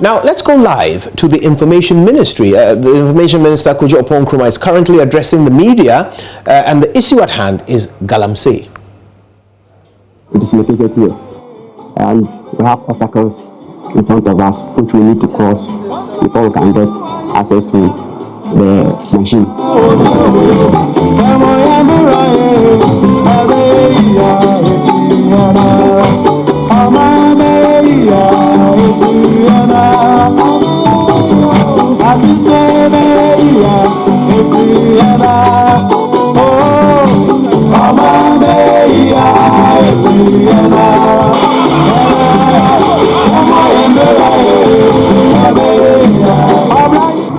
Now, let's go live to the Information Ministry. The Information Minister, Kojo Oppong-Nkrumah, is currently addressing the media, and the issue at hand is Galamsey. It is located here, and we have obstacles in front of us which we need to cross before we can get access to the machine.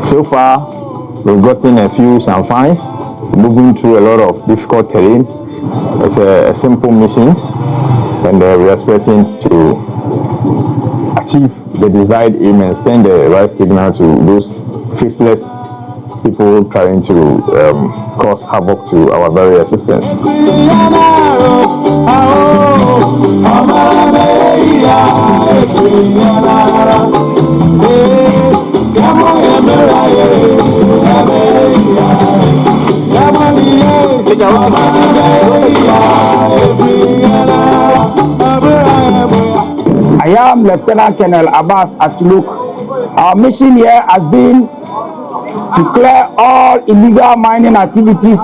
So far, we've gotten a few some fines, moving through a lot of difficult terrain. It's a simple mission, and we're expecting to achieve the desired aim and send the right signal to those faceless people trying to cause havoc to our very existence. I am Lieutenant Colonel Abbas Atuluk. Our mission here has been to clear all illegal mining activities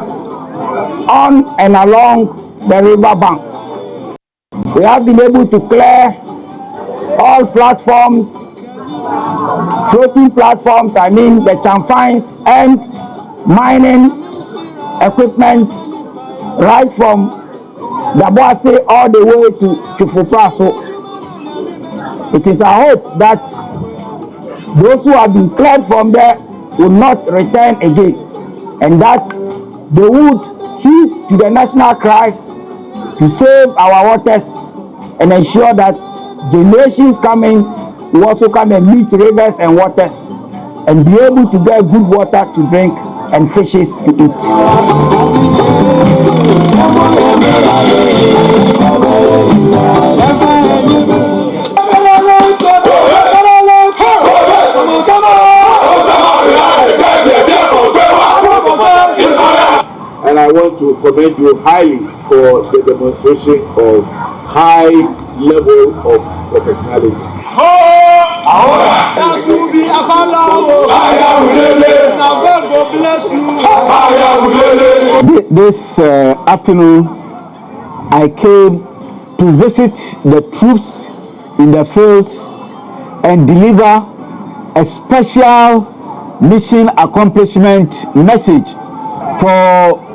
on and along the river banks. We have been able to clear all platforms, floating platforms, I mean the chamfines and mining equipment right from Daboase all the way to Kifupraso. It is our hope that those who have been cleared from there will not return again, and that they would heed to the national cry to save our waters and ensure that generations coming will also come and meet rivers and waters and be able to get good water to drink and fishes to eat. And I want to commend you highly for the demonstration of high level of professionalism. This afternoon, I came to visit the troops in the field and deliver a special mission accomplishment message for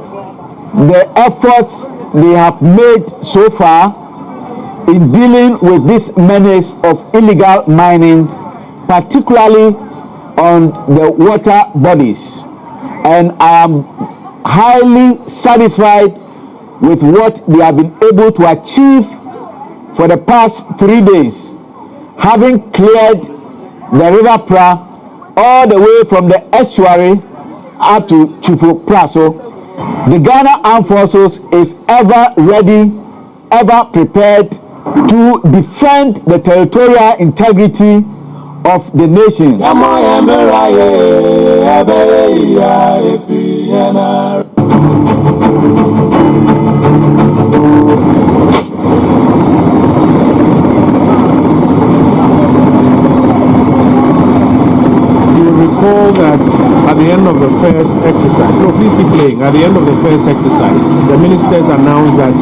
the efforts they have made so far in dealing with this menace of illegal mining, particularly on the water bodies. And I am highly satisfied with what they have been able to achieve for the past 3 days, having cleared the River Pra all the way from the estuary up to Chifu Praso. The Ghana Armed Forces is ever ready, ever prepared to defend the territorial integrity of the nation. Recall that at the end of the first exercise, no, please keep playing. At the end of the first exercise, the ministers announced that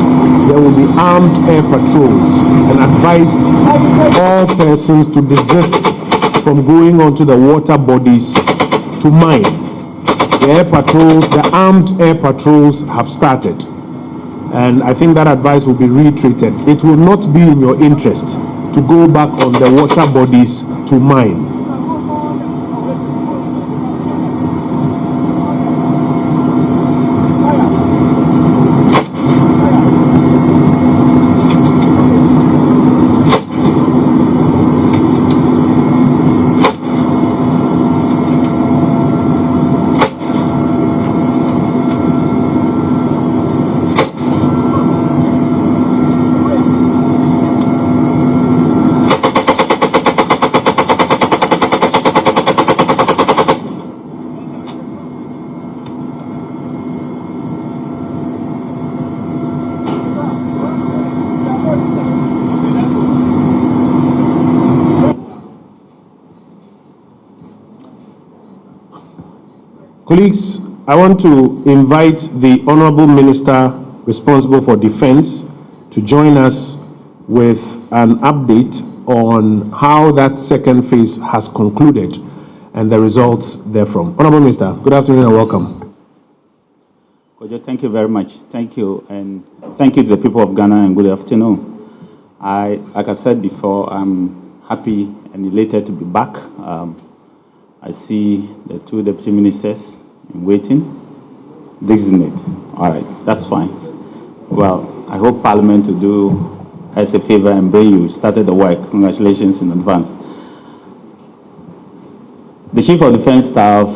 there will be armed air patrols and advised all persons to desist from going onto the water bodies to mine. The air patrols, the armed air patrols have started. And I think that advice will be reiterated. It will not be in your interest to go back on the water bodies to mine. Colleagues, I want to invite the Honorable Minister responsible for Defense to join us with an update on how that second phase has concluded and the results therefrom. Honorable Minister, good afternoon and welcome. Kojo, thank you very much. Thank you, and thank you to the people of Ghana, and good afternoon. Like I said before, I'm happy and elated to be back. I see the two deputy ministers in waiting. This isn't it. All right, that's fine. Well, I hope Parliament will do us a favor and bring you started the work. Congratulations in advance. The Chief of Defense Staff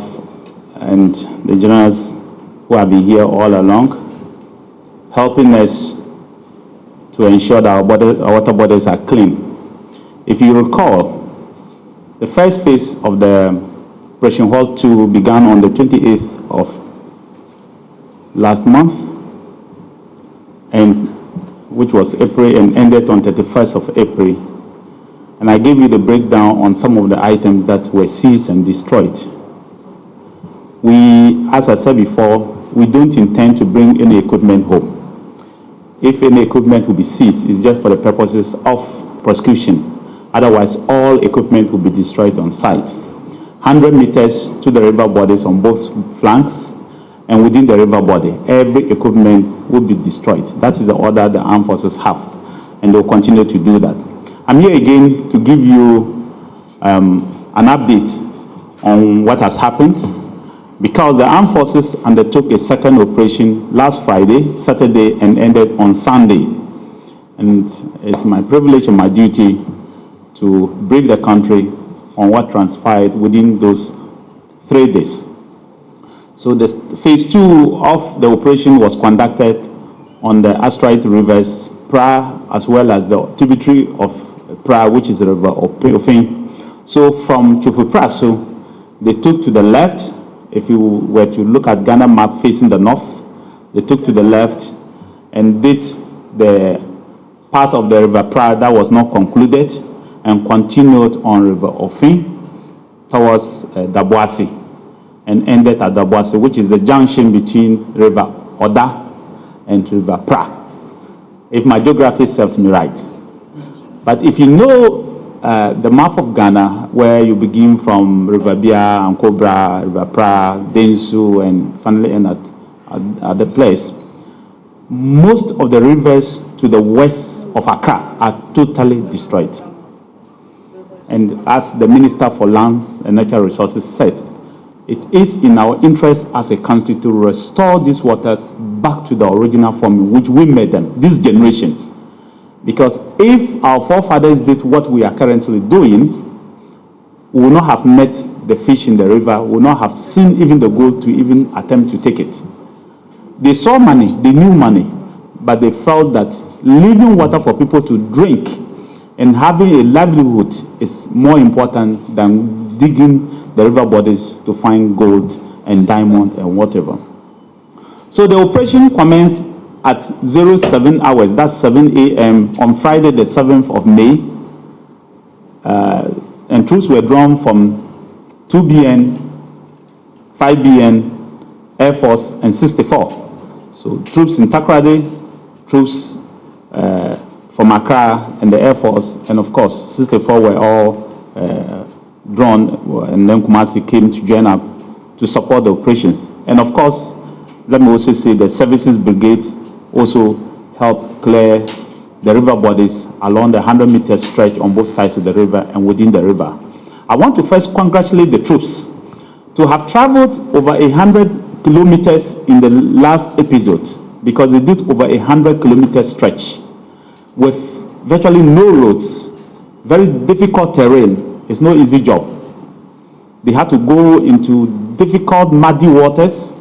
and the generals who have been here all along, helping us to ensure that our water bodies are clean. If you recall, the first phase of the Operation Halt 2 began on the 28th of last month, and which was April, and ended on 31st of April. And I gave you the breakdown on some of the items that were seized and destroyed. We, as I said before, we don't intend to bring any equipment home. If any equipment will be seized, it's just for the purposes of prosecution. Otherwise, all equipment will be destroyed on site. 100 meters to the river bodies on both flanks, and within the river body, every equipment will be destroyed. That is the order the armed forces have, and they'll continue to do that. I'm here again to give you an update on what has happened, because the armed forces undertook a second operation last Friday, Saturday, and ended on Sunday. And it's my privilege and my duty to brief the country on what transpired within those 3 days. So the phase 2 of the operation was conducted on the asteroid rivers Pra, as well as the tributary of Pra, which is the river Ofin. So from Chufupraso, they took to the left. If you were to look at Ghana map facing the north, they took to the left and did the part of the river Pra that was not concluded, and continued on river Ofin towards Dabuasi, and ended at Dabuasi, which is the junction between river Oda and river Pra, if my geography serves me right. But if you know the map of Ghana, where you begin from River Bia, Ankobra, River Pra, Densu, and finally end at the place, most of the rivers to the west of Accra are totally destroyed. And as the Minister for Lands and Natural Resources said, it is in our interest as a country to restore these waters back to the original form in which we made them, this generation. Because if our forefathers did what we are currently doing, we will not have met the fish in the river, we will not have seen even the gold to even attempt to take it. They saw money, they knew money, but they felt that leaving water for people to drink and having a livelihood is more important than digging the river bodies to find gold and diamond and whatever. So the operation commenced at 07 hours, that's 7 a.m. on Friday the 7th of May, and troops were drawn from 2 BN, 5 BN, Air Force, and 64. So troops in Takoradi, troops from Accra and the Air Force, and of course 64 were all drawn, and then Kumasi came to join up to support the operations. And of course, let me also say the Services Brigade also helped clear the river bodies along the 100-meter stretch on both sides of the river and within the river. I want to first congratulate the troops to have traveled over 100 kilometers in the last episode, because they did over 100-kilometer stretch with virtually no roads, very difficult terrain. It's no easy job. They had to go into difficult, muddy waters.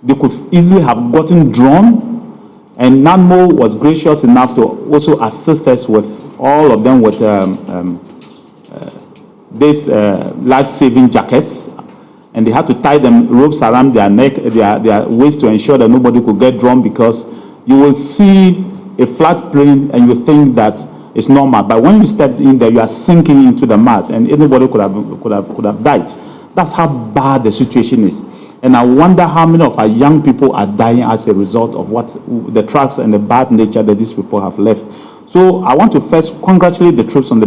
They could easily have gotten drawn, and NANMO was gracious enough to also assist us with all of them with these life-saving jackets, and they had to tie them ropes around their neck, their waist, to ensure that nobody could get drawn, because you will see a flat plane and you think that it's normal, but when you step in there, you are sinking into the mud, and anybody could have died. That's how bad the situation is. And I wonder how many of our young people are dying as a result of what the drugs and the bad nature that these people have left. So I want to first congratulate the troops on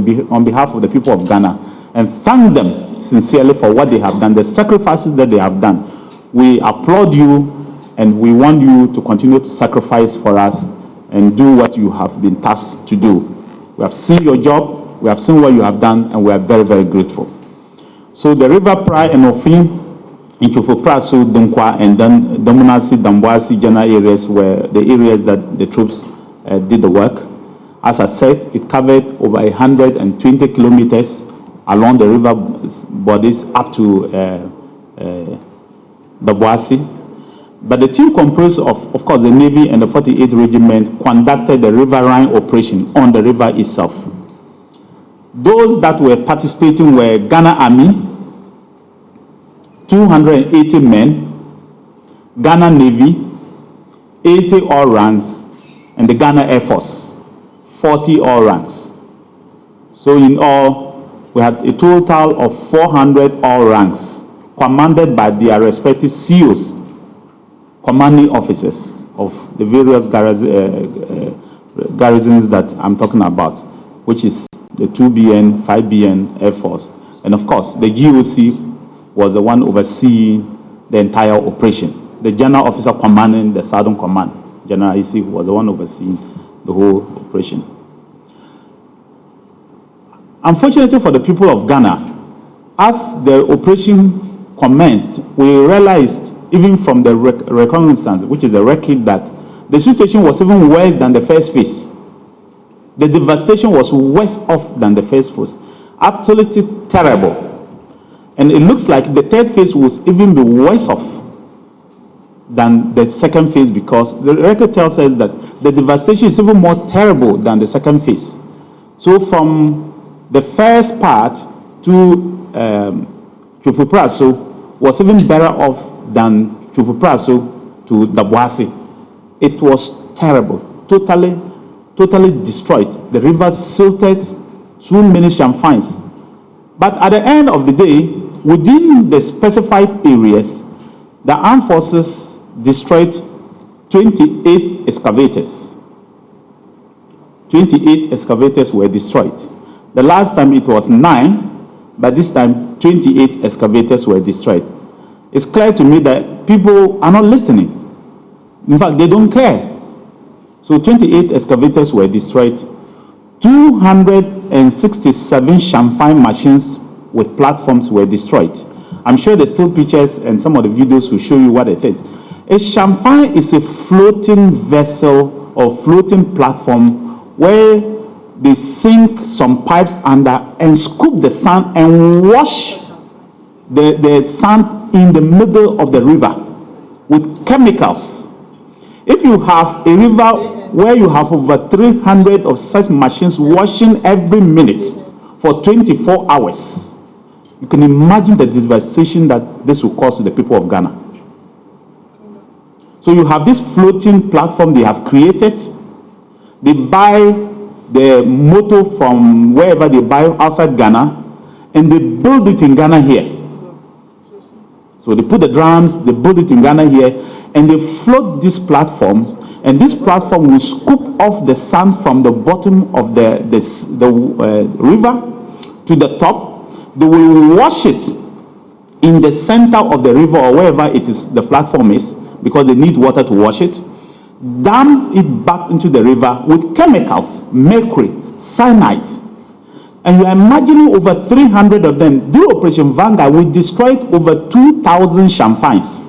behalf of the people of Ghana and thank them sincerely for what they have done, the sacrifices that they have done. We applaud you and we want you to continue to sacrifice for us and do what you have been tasked to do. We have seen your job, we have seen what you have done, and we are very, very grateful. So the River Pra and Ofin, in Chufupraso, Dunkwa, and then Domunasi, Dambuasi general areas were the areas that the troops did the work. As I said, it covered over 120 kilometers along the river bodies up to Dambuasi. But the team composed of course, the Navy and the 48th Regiment conducted the riverine operation on the river itself. Those that were participating were Ghana Army, 280 men, Ghana Navy, 80 all ranks, and the Ghana Air Force, 40 all ranks. So in all, we had a total of 400 all ranks, commanded by their respective COs, commanding officers of the various garrisons that I'm talking about, which is the 2BN, 5BN Air Force, and of course, the GOC was the one overseeing the entire operation. The general officer commanding the Southern Command, General EC, was the one overseeing the whole operation. Unfortunately for the people of Ghana, as the operation commenced, we realized, even from the reconnaissance, which is a record, that the situation was even worse than the first phase. The devastation was worse off than the first phase. Absolutely terrible. And it looks like the third phase will even be worse off than the second phase, because the record tells us that the devastation is even more terrible than the second phase. So from the first part to Chufupraso was even better off than Chufupraso to Dambuasi. It was terrible, totally destroyed. The river silted, so many champaigns. But at the end of the day, within the specified areas, the armed forces destroyed 28 excavators. 28 excavators were destroyed. The last time it was 9, but this time 28 excavators were destroyed. It's clear to me that people are not listening. In fact, they don't care. So 28 excavators were destroyed. 267 champagne machines with platforms were destroyed. I'm sure there's still pictures and some of the videos will show you what it is. A champagne is a floating vessel or floating platform where they sink some pipes under and scoop the sand and wash the sand in the middle of the river with chemicals. If you have a river where you have over 300 of such machines washing every minute for 24 hours, you can imagine the devastation that this will cause to the people of Ghana. So you have this floating platform they have created. They buy the motor from wherever they buy outside Ghana, and they build it in Ghana here. So they put the drums, they build it in Ghana here, and they float this platform, and this platform will scoop off the sand from the bottom of the river to the top. They will wash it in the center of the river or wherever it is the platform is, because they need water to wash it, dump it back into the river with chemicals, mercury, cyanide. And you are imagining over 300 of them. During Operation Vanguard, we destroyed over 2,000 champagnes.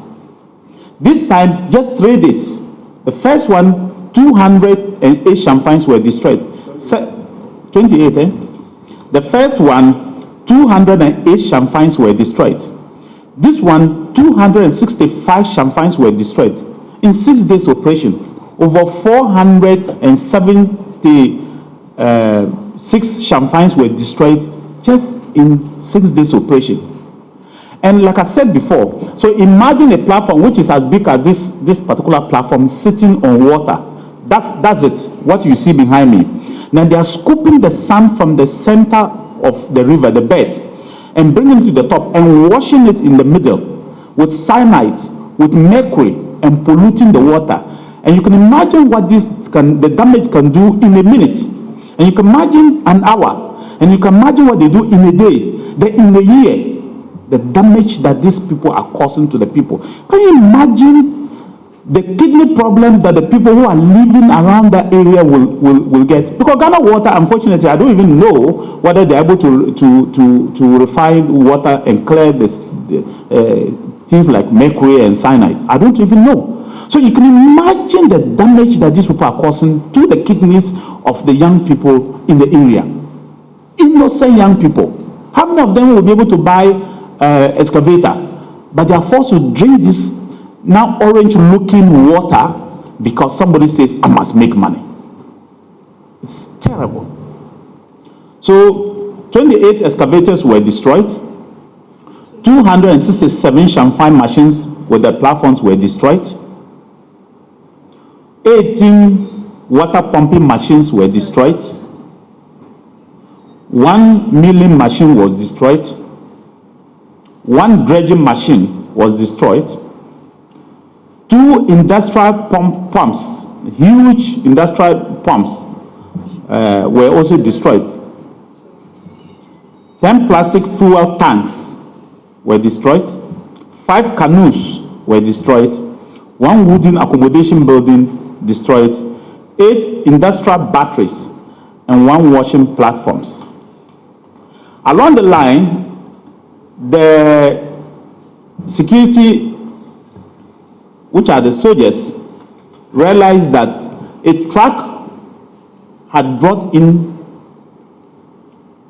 This time, just 3 days. The first one, 208 champagnes were destroyed. 28, eh? The first one, 208 champagnes were destroyed. This one, 265 champagnes were destroyed. In 6 days operation, over 476 champagnes were destroyed just in 6 days operation. And like I said before, so imagine a platform which is as big as this particular platform sitting on water. That's it, what you see behind me. Now they are scooping the sand from the center of the river, the bed, and bringing it to the top and washing it in the middle with cyanide, with mercury, and polluting the water. And you can imagine what the damage can do in a minute. And you can imagine an hour. And you can imagine what they do in a day. Then in a year, the damage that these people are causing to the people. Can you imagine the kidney problems that the people who are living around that area will get? Because Ghana Water, unfortunately, I don't even know whether they're able to refine water and clear this, things like mercury and cyanide. I don't even know. So you can imagine the damage that these people are causing to the kidneys of the young people in the area. Innocent young people. How many of them will be able to buy excavator? But they are forced to drink this now orange-looking water because somebody says, I must make money. It's terrible. So 28 excavators were destroyed. 267 champagne machines with the platforms were destroyed. 18 water pumping machines were destroyed. 1 milling machine was destroyed. 1 dredging machine was destroyed. 2 industrial pumps, huge industrial pumps, were also destroyed. 10 plastic fuel tanks were destroyed. 5 canoes were destroyed. 1 wooden accommodation building destroyed. 8 industrial batteries and 1 washing platforms. Along the line, the security, which are the soldiers, realized that a truck had brought in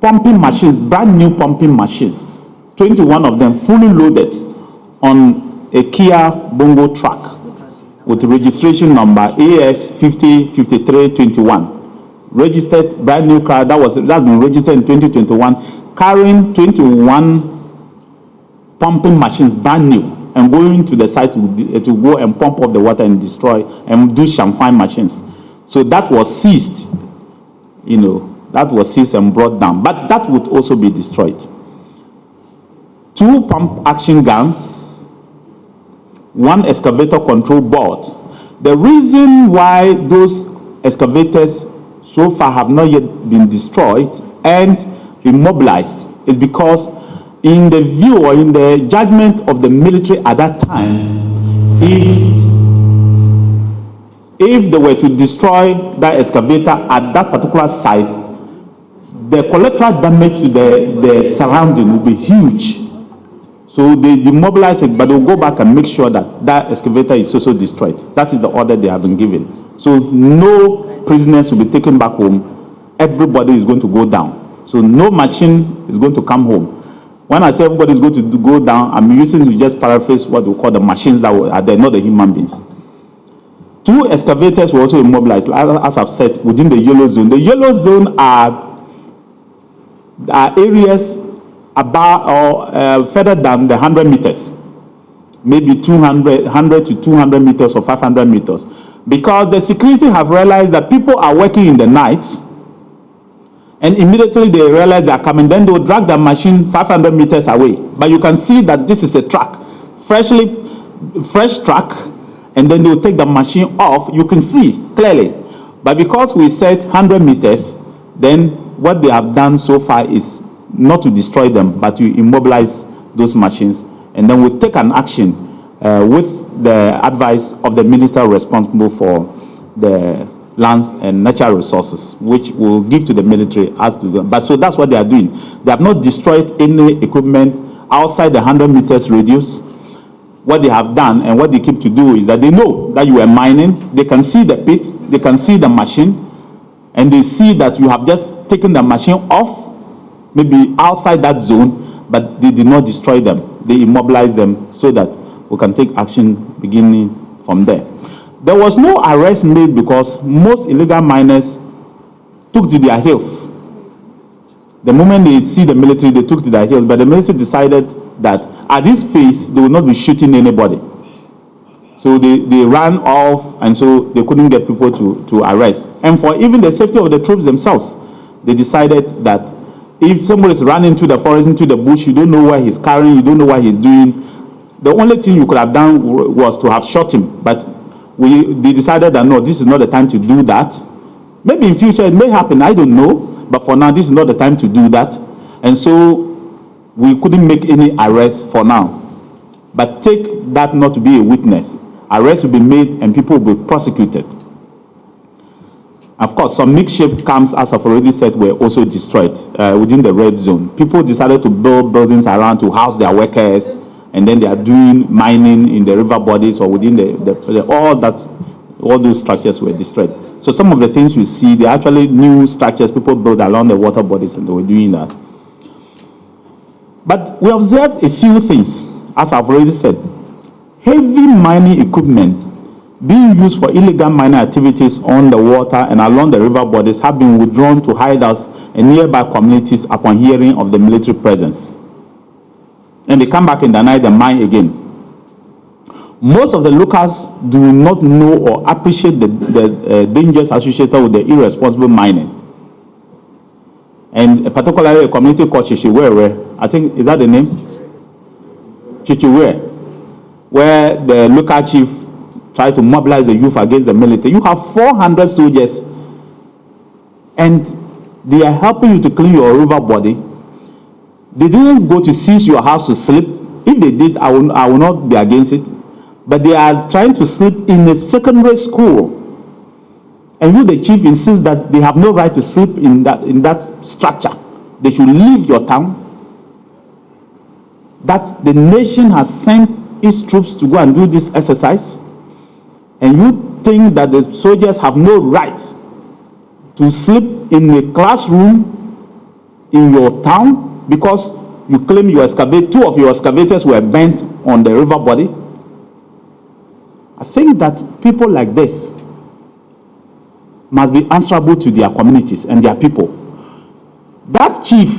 pumping machines, brand new pumping machines, 21 of them fully loaded on a Kia Bongo truck with registration number AS 505321. Registered brand new car that's been registered in 2021, carrying 21 pumping machines, brand new, and going to the site to go and pump up the water and destroy and do champagne machines. So that was seized, that was seized and brought down. But that would also be destroyed. 2 pump action guns, 1 excavator control board. The reason why those excavators so far have not yet been destroyed and immobilized is because in the view or in the judgment of the military at that time, if they were to destroy that excavator at that particular site, the collateral damage to the surrounding will be huge. So they demobilize it, but they'll go back and make sure that that excavator is also destroyed. That is the order they have been given. So no prisoners will be taken back home. Everybody is going to go down. So no machine is going to come home. When I say everybody is going to go down, I'm using to just paraphrase what we call the machines that are there, not the human beings. 2 excavators were also immobilized, as I've said, within the yellow zone. The yellow zone are areas about or further than the 100 meters, maybe 100 to 200 meters or 500 meters, because the security have realized that people are working in the night, and immediately they realize they are coming. Then they will drag the machine 500 meters away. But you can see that this is a truck, fresh truck, and then they will take the machine off. You can see clearly. But because we said 100 meters, then what they have done so far is not to destroy them, but to immobilize those machines. And then we'll take an action with the advice of the minister responsible for the lands and natural resources, which will give to the military as to them. But so that's what they are doing. They have not destroyed any equipment outside the 100 meters radius. What they have done and what they keep to do is that they know that you are mining. They can see the pit, they can see the machine, and they see that you have just taken the machine off, maybe outside that zone, but they did not destroy them. They immobilized them so that we can take action beginning from there. There was no arrest made because most illegal miners took to their heels. The moment they see the military, they took to their heels, but the military decided that at this phase, they will not be shooting anybody. So they ran off, and so they couldn't get people to arrest. And for even the safety of the troops themselves, they decided that if somebody is running into the forest, into the bush, you don't know where he's carrying, you don't know what he's doing, The only thing you could have done was to have shot him, but they decided that no, this is not the time to do that. Maybe in future it may happen, I don't know, but for now this is not the time to do that, and so we couldn't make any arrests for now. But take that not to be a witness. Arrests will be made and people will be prosecuted. Of course, some makeshift camps, as I've already said, were also destroyed within the red zone. People decided to build buildings around to house their workers, and then they are doing mining in the river bodies or within all those structures were destroyed. So some of the things you see, they're actually new structures people built along the water bodies, and they were doing that. But we observed a few things, as I've already said. Heavy mining equipment being used for illegal mining activities on the water and along the river bodies have been withdrawn to hideouts and nearby communities upon hearing of the military presence. And they come back in the night and mine again. Most of the locals do not know or appreciate the dangers associated with the irresponsible mining. And particularly a community called Chichiwere, I think, is that the name? Chichiwere, where the local chief tried to mobilize the youth against the military. You have 400 soldiers, and they are helping you to clean your river body. They didn't go to seize your house to sleep. If they did, I will not be against it. But they are trying to sleep in a secondary school. And you, the chief, insists that they have no right to sleep in that structure. They should leave your town. That the nation has sent its troops to go and do this exercise. And you think that the soldiers have no right to sleep in a classroom in your town because you claim you excavate, 2 of your excavators were bent on the river body? I think that people like this must be answerable to their communities and their people. That chief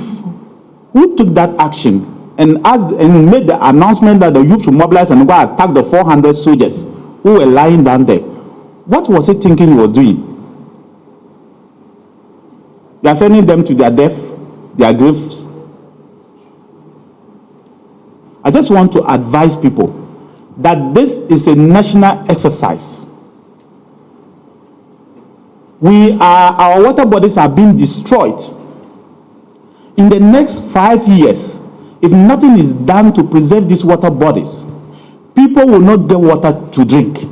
who took that action and made the announcement that the youth should mobilize and go attack the 400 soldiers who were lying down there, what was he thinking he was doing? You are sending them to their death, their graves. I just want to advise people that this is a national exercise. Our water bodies are being destroyed. In the next 5 years, if nothing is done to preserve these water bodies, people will not get water to drink.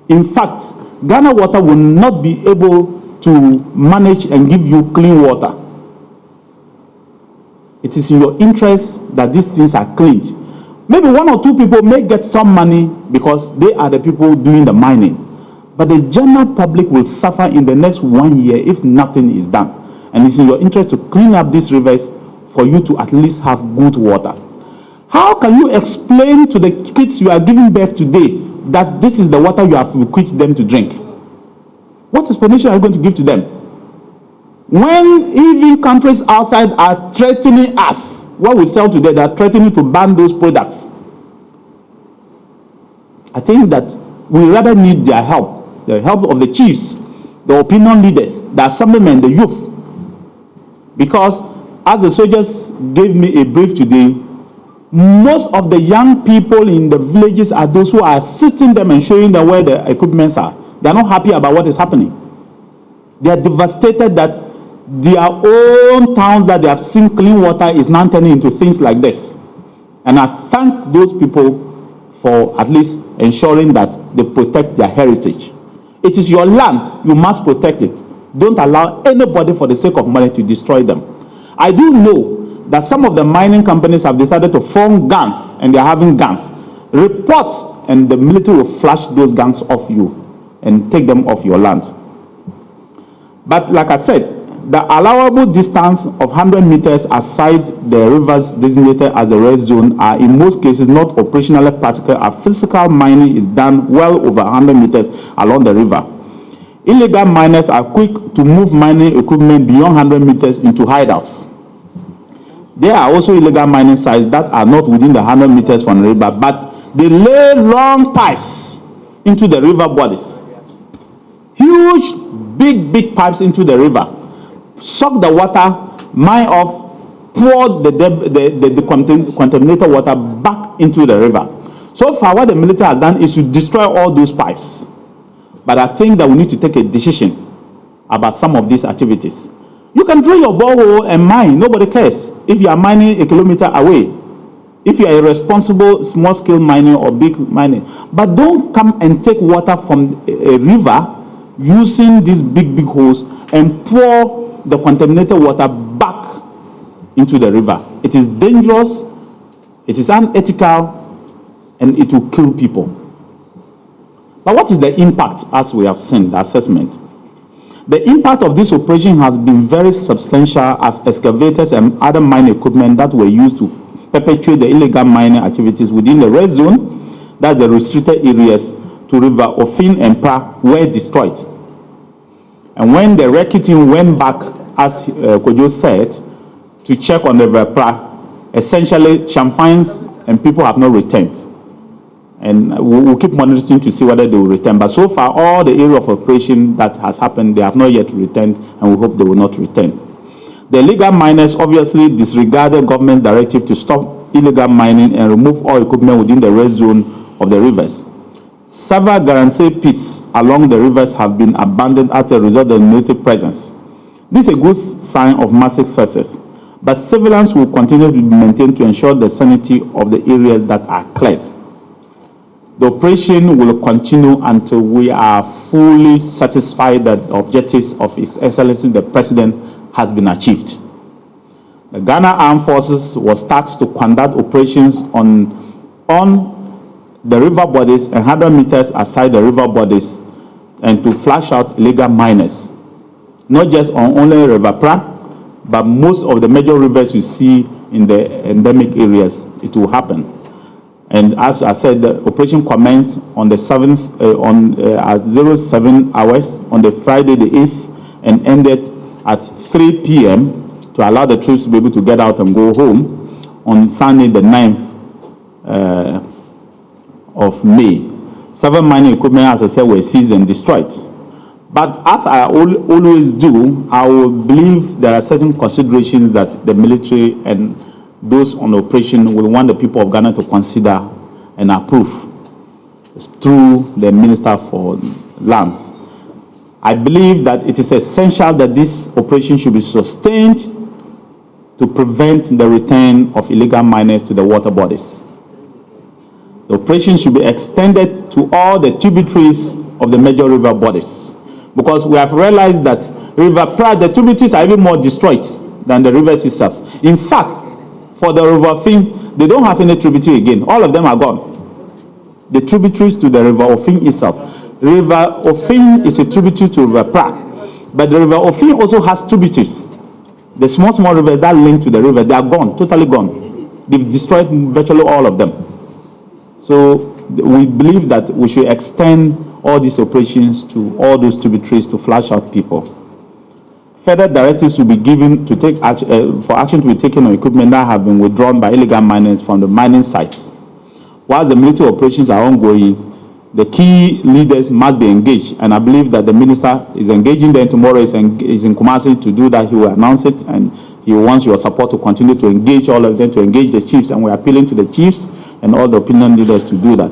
In fact, Ghana Water will not be able to manage and give you clean water. It is in your interest that these things are cleaned. Maybe 1 or 2 people may get some money because they are the people doing the mining. But the general public will suffer in the next 1 year if nothing is done. And it's in your interest to clean up these rivers for you to at least have good water. How can you explain to the kids you are giving birth today that this is the water you have bequeathed them to drink? What explanation are you going to give to them? When even countries outside are threatening us, what we sell today, they are threatening to ban those products. I think that we rather need their help, the help of the chiefs, the opinion leaders, the assemblymen, the youth. Because as the soldiers gave me a brief today, most of the young people in the villages are those who are assisting them and showing them where the equipments are. They are not happy about what is happening. They are devastated that their own towns that they have seen clean water is now turning into things like this. And I thank those people for at least ensuring that they protect their heritage. It is your land, you must protect it. Don't allow anybody for the sake of money to destroy them. I do know that some of the mining companies have decided to form gangs, and they are having gangs. Report, and the military will flash those gangs off you and take them off your land. But like I said, the allowable distance of 100 meters aside the rivers designated as a red zone are in most cases not operationally practical, as physical mining is done well over 100 meters along the river. Illegal miners are quick to move mining equipment beyond 100 meters into hideouts. There are also illegal mining sites that are not within the 100 meters from the river, but they lay long pipes into the river bodies. Huge, big pipes into the river. Suck the water, mine off, pour the contaminated water back back into the river. So far, what the military has done is to destroy all those pipes. But I think that we need to take a decision about some of these activities. You can drill your borehole and mine, nobody cares. If you are mining a kilometer away, if you are irresponsible, small-scale mining or big mining. But don't come and take water from a river using these big holes and pour the contaminated water back into the river. It is dangerous, it is unethical, and it will kill people. But what is the impact, as we have seen, the assessment? The impact of this operation has been very substantial, as excavators and other mining equipment that were used to perpetuate the illegal mining activities within the red zone, that's the restricted areas to River Ofin and Pra, were destroyed. And when the Recce team went back, as Kojo said, to check on the River Pra, essentially champaigns and people have not returned. And we'll keep monitoring to see whether they will return. But so far, all the area of operation that has happened, they have not yet returned, and we hope they will not return. The illegal miners obviously disregarded government directive to stop illegal mining and remove all equipment within the red zone of the rivers. Several Garanse pits along the rivers have been abandoned as a result of the military presence. This is a good sign of massive success, but surveillance will continue to be maintained to ensure the sanity of the areas that are cleared. The operation will continue until we are fully satisfied that the objectives of His Excellency the President has been achieved. The Ghana Armed Forces was tasked to conduct operations on the river bodies and 100 meters aside the river bodies and to flush out illegal miners, not just on only River Pra, but most of the major rivers you see in the endemic areas. It will happen. And as I said, the operation commenced on the 7th, at 07 hours on the Friday the 8th and ended at 3 p.m. to allow the troops to be able to get out and go home on Sunday the 9th of May. 7 mining equipment, as I said, were seized and destroyed. But as I always do, I will believe there are certain considerations that the military and those on operation will want the people of Ghana to consider and approve through the Minister for Lands. I believe that it is essential that this operation should be sustained to prevent the return of illegal miners to the water bodies. The operation should be extended to all the tributaries of the major river bodies, because we have realized that River Pra, the tributaries are even more destroyed than the rivers itself. In fact, for the River Ofin, they don't have any tributary again. All of them are gone. The tributaries to the River Ofin itself. River Ofin is a tributary to River Pra, but the River Ofin also has tributaries. The small rivers that link to the river, they are gone, totally gone. They've destroyed virtually all of them. So we believe that we should extend all these operations to all those tributaries to flush out people. Further directives will be given to take for action to be taken on equipment that have been withdrawn by illegal miners from the mining sites. Whilst the military operations are ongoing, the key leaders must be engaged, and I believe that the minister is engaging them tomorrow. Is in Kumasi to do that. He will announce it, and he wants your support to continue to engage all of them, to engage the chiefs, and we're appealing to the chiefs and all the opinion leaders to do that.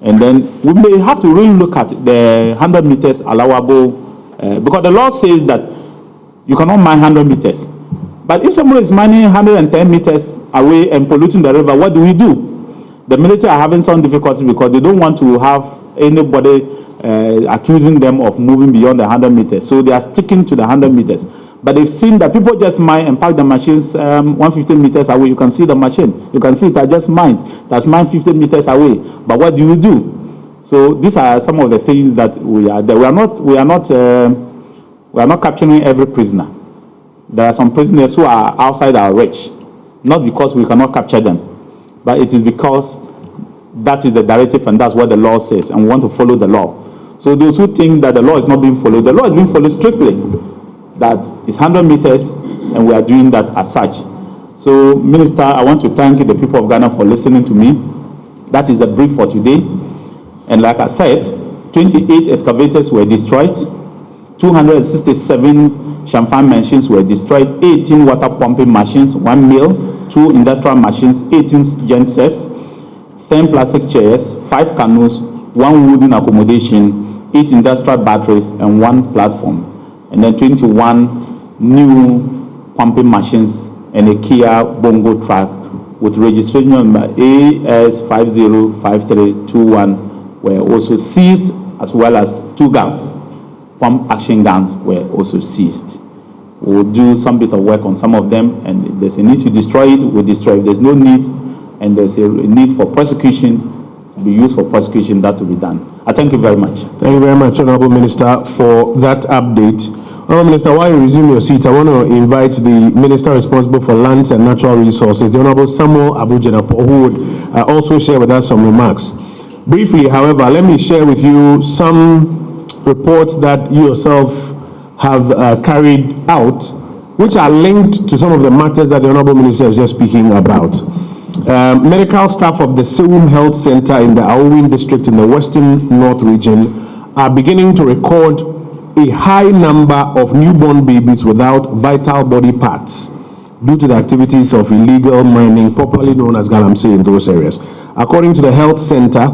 And then we may have to really look at the 100 meters allowable, because the law says that you cannot mine 100 meters. But if somebody is mining 110 meters away and polluting the river, what do we do? The military are having some difficulty because they don't want to have anybody accusing them of moving beyond the 100 meters. So they are sticking to the 100 meters. But they've seen that people just mine and park the machines 150 meters away. You can see the machine. You can see it. I just mined. That's mined 50 meters away. But what do you do? So these are some of the things that we are there. We are not capturing every prisoner. There are some prisoners who are outside our reach, not because we cannot capture them, but it is because that is the directive and that's what the law says, and we want to follow the law. So those who think that the law is not being followed, the law is being followed strictly. That is 100 meters, and we are doing that as such. So, Minister, I want to thank the people of Ghana for listening to me. That is the brief for today. And like I said, 28 excavators were destroyed, 267 champagne machines were destroyed, 18 water pumping machines, 1 mill, 2 industrial machines, 18 gensets, 10 plastic chairs, 5 canoes, 1 wooden accommodation, 8 industrial batteries, and 1 platform. And then 21 new pumping machines and a Kia Bongo truck with registration number AS505321 were also seized, as well as 2 guns. Pump action guns were also seized. We'll do some bit of work on some of them, and if there's a need to destroy it, we'll destroy it. If there's no need, and there's a need for prosecution, to be used for prosecution, that will be done. I thank you very much. Thank you very much, Honorable Minister, for that update. Honorable Minister, while you resume your seat, I want to invite the Minister responsible for lands and natural resources, the Honorable Samuel Abujenapo, who would also share with us some remarks. Briefly, however, let me share with you some reports that you yourself have carried out, which are linked to some of the matters that the Honorable Minister is just speaking about. Medical staff of the Sewum Health Center in the Aowin district in the Western North region are beginning to record a high number of newborn babies without vital body parts due to the activities of illegal mining, popularly known as galamsey, in those areas. According to the health center,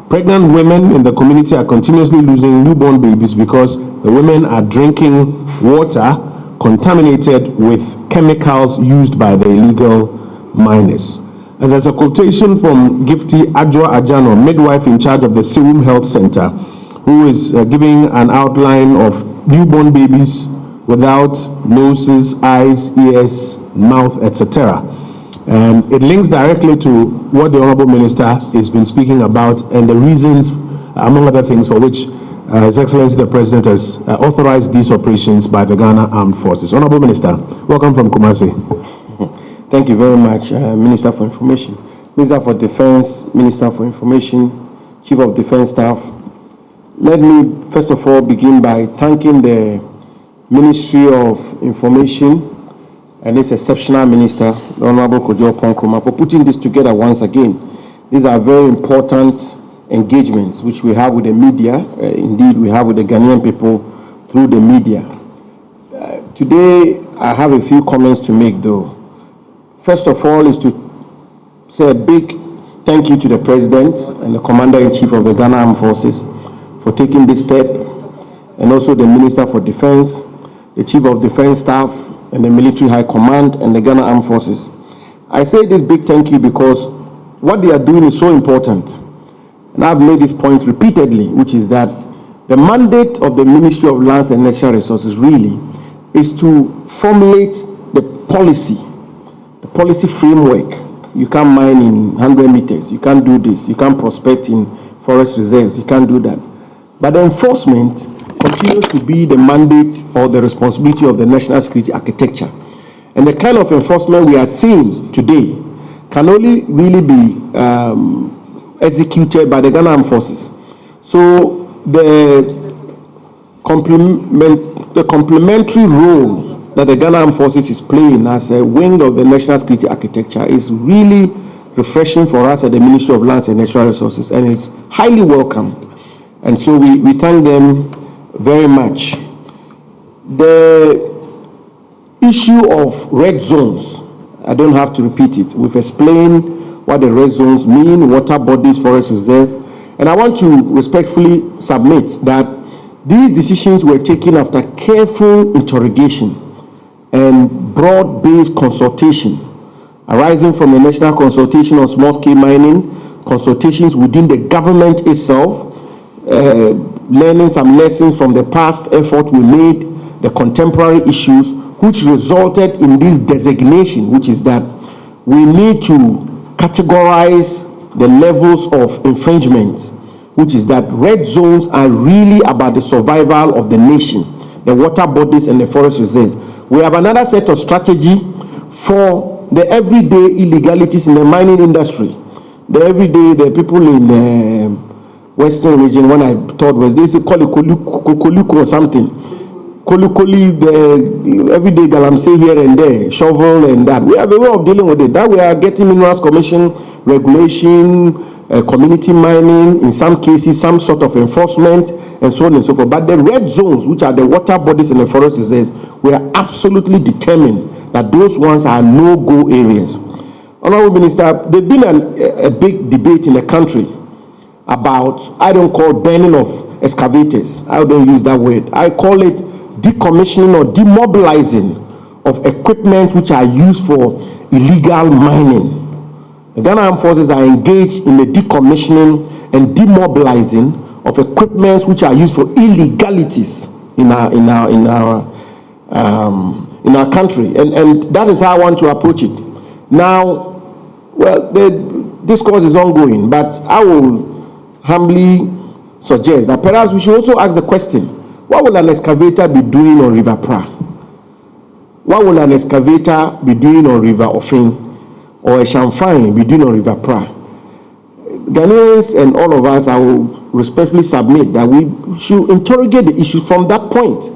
pregnant women in the community are continuously losing newborn babies because the women are drinking water contaminated with chemicals used by the illegal miners. And there's a quotation from Gifty Adjoa Ajano, midwife in charge of the Sewum Health Center, who is giving an outline of newborn babies without noses, eyes, ears, mouth, etc. And it links directly to what the Honorable Minister has been speaking about and the reasons, among other things, for which His Excellency the President has authorized these operations by the Ghana Armed Forces. Honorable Minister, welcome from Kumasi. Thank you very much, Minister for Information. Minister for Defense, Minister for Information, Chief of Defense Staff. Let me first of all begin by thanking the Ministry of Information and its exceptional Minister, the Honorable Kojo Ponkroma, for putting this together once again. These are very important engagements which we have with the media. Indeed, we have with the Ghanaian people through the media. Today, I have a few comments to make, though. First of all is to say a big thank you to the President and the Commander-in-Chief of the Ghana Armed Forces for taking this step, and also the Minister for Defense, the Chief of Defense Staff, and the Military High Command and the Ghana Armed Forces. I say this big thank you because what they are doing is so important. And I've made this point repeatedly, which is that the mandate of the Ministry of Lands and Natural Resources really is to formulate the policy framework. You can't mine in 100 meters, you can't do this, you can't prospect in forest reserves, you can't do that. But the enforcement continues to be the mandate or the responsibility of the national security architecture. And the kind of enforcement we are seeing today can only really be executed by the Ghana Armed Forces. So the complementary role that the Ghana Armed Forces is playing as a wing of the national security architecture is really refreshing for us at the Ministry of Lands and Natural Resources, and is highly welcomed. And so we thank them very much. The issue of red zones, I don't have to repeat it. We've explained what the red zones mean, water bodies, forest reserves, and I want to respectfully submit that these decisions were taken after careful interrogation and broad-based consultation arising from the National Consultation on Small-Scale Mining, consultations within the government itself, learning some lessons from the past effort we made, the contemporary issues, which resulted in this designation, which is that we need to categorize the levels of infringements, which is that red zones are really about the survival of the nation, the water bodies and the forest reserves. We have another set of strategy for the everyday illegalities in the mining industry. The people in the Western region, when I thought was they call it Koluku or something. Kolukoli, the everyday galamsey here and there, shovel and that. We have a way of dealing with it. That we are getting Minerals Commission regulation, community mining, in some cases, some sort of enforcement, and so on and so forth. But the red zones, which are the water bodies and the forest reserves, we are absolutely determined that those ones are no-go areas. Honorable Minister, there's been a big debate in the country about, I don't call burning of excavators. I don't use that word. I call it decommissioning or demobilizing of equipment which are used for illegal mining. The Ghana Armed Forces are engaged in the decommissioning and demobilizing of equipment which are used for illegalities in our country, and that is how I want to approach it. Now, well, the discourse is ongoing, but I will humbly suggest that perhaps we should also ask the question: what will an excavator be doing on River Pra? What will an excavator be doing on River Ofin, or a Shamfine be doing on River Pra? Ghanaians and all of us, I will respectfully submit that we should interrogate the issue from that point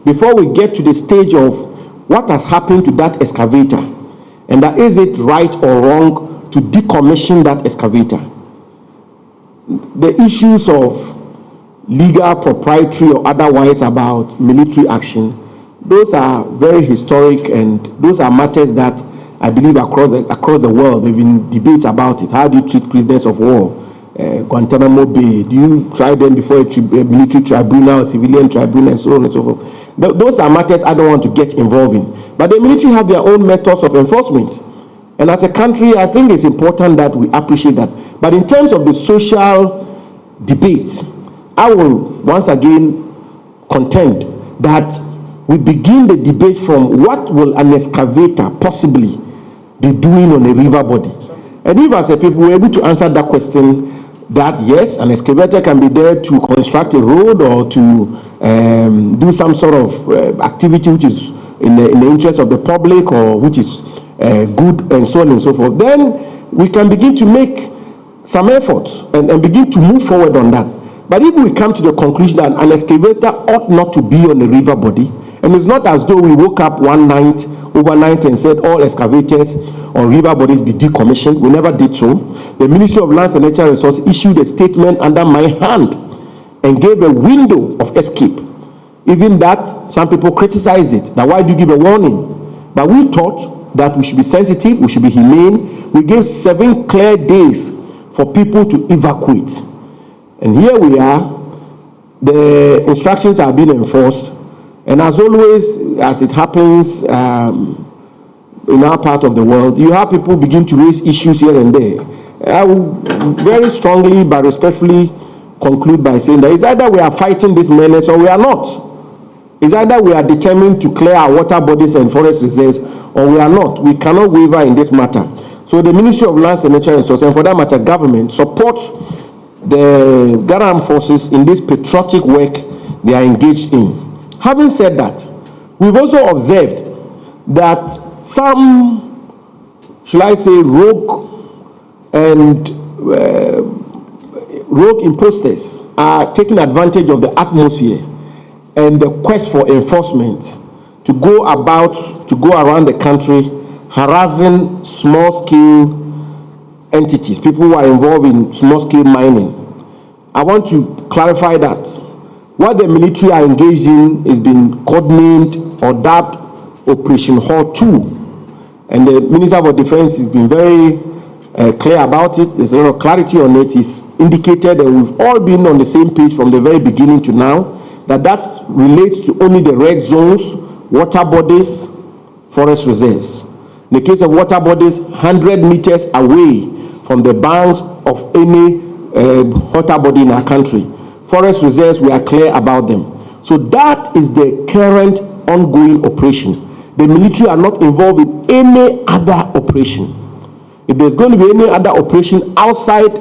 before we get to the stage of what has happened to that excavator, and that is it right or wrong to decommission that excavator. The issues of legal, proprietary, or otherwise about military action, those are very historic, and those are matters that I believe across the world there have been debates about it. How do you treat prisoners of war? Guantanamo Bay, do you try them before a military tribunal, civilian tribunal, and so on and so forth? Those are matters I don't want to get involved in. But the military have their own methods of enforcement. And as a country, I think it's important that we appreciate that. But in terms of the social debate, I will once again contend that we begin the debate from what will an excavator possibly be doing on a river body. And if as a people we're able to answer that question, that yes, an excavator can be there to construct a road or to do some sort of activity which is in the interest of the public, or which is good, and so on and so forth, then we can begin to make some efforts and begin to move forward on that. But if we come to the conclusion that an excavator ought not to be on the river body, and it's not as though we woke up overnight and said all excavators on river bodies be decommissioned. We never did so. The Ministry of Lands and Natural Resources issued a statement under my hand and gave a window of escape. Even that, some people criticized it. Now, why do you give a warning? But we thought that we should be sensitive, we should be humane. We gave 7 clear days for people to evacuate. And here we are. The instructions are being enforced. And as always, as it happens in our part of the world, you have people begin to raise issues here and there. I will very strongly but respectfully conclude by saying that it's either we are fighting this menace or we are not. It's either we are determined to clear our water bodies and forest reserves or we are not. We cannot waver in this matter. So the Ministry of Lands and Natural Resources, and for that matter, government, supports the Ghana Armed Forces in this patriotic work they are engaged in. Having said that, we've also observed that some, shall I say, rogue imposters are taking advantage of the atmosphere and the quest for enforcement to go around the country harassing small-scale entities, people who are involved in small-scale mining. I want to clarify that what the military are engaged in is being codenamed or dubbed Operation Halt 2. And the Minister for Defense has been very clear about it. There's a lot of clarity on it. He's indicated, and we've all been on the same page from the very beginning to now, that relates to only the red zones, water bodies, forest reserves. In the case of water bodies, 100 meters away from the bounds of any water body in our country. Forest reserves, we are clear about them. So that is the current ongoing operation. The military are not involved in any other operation. If there's going to be any other operation outside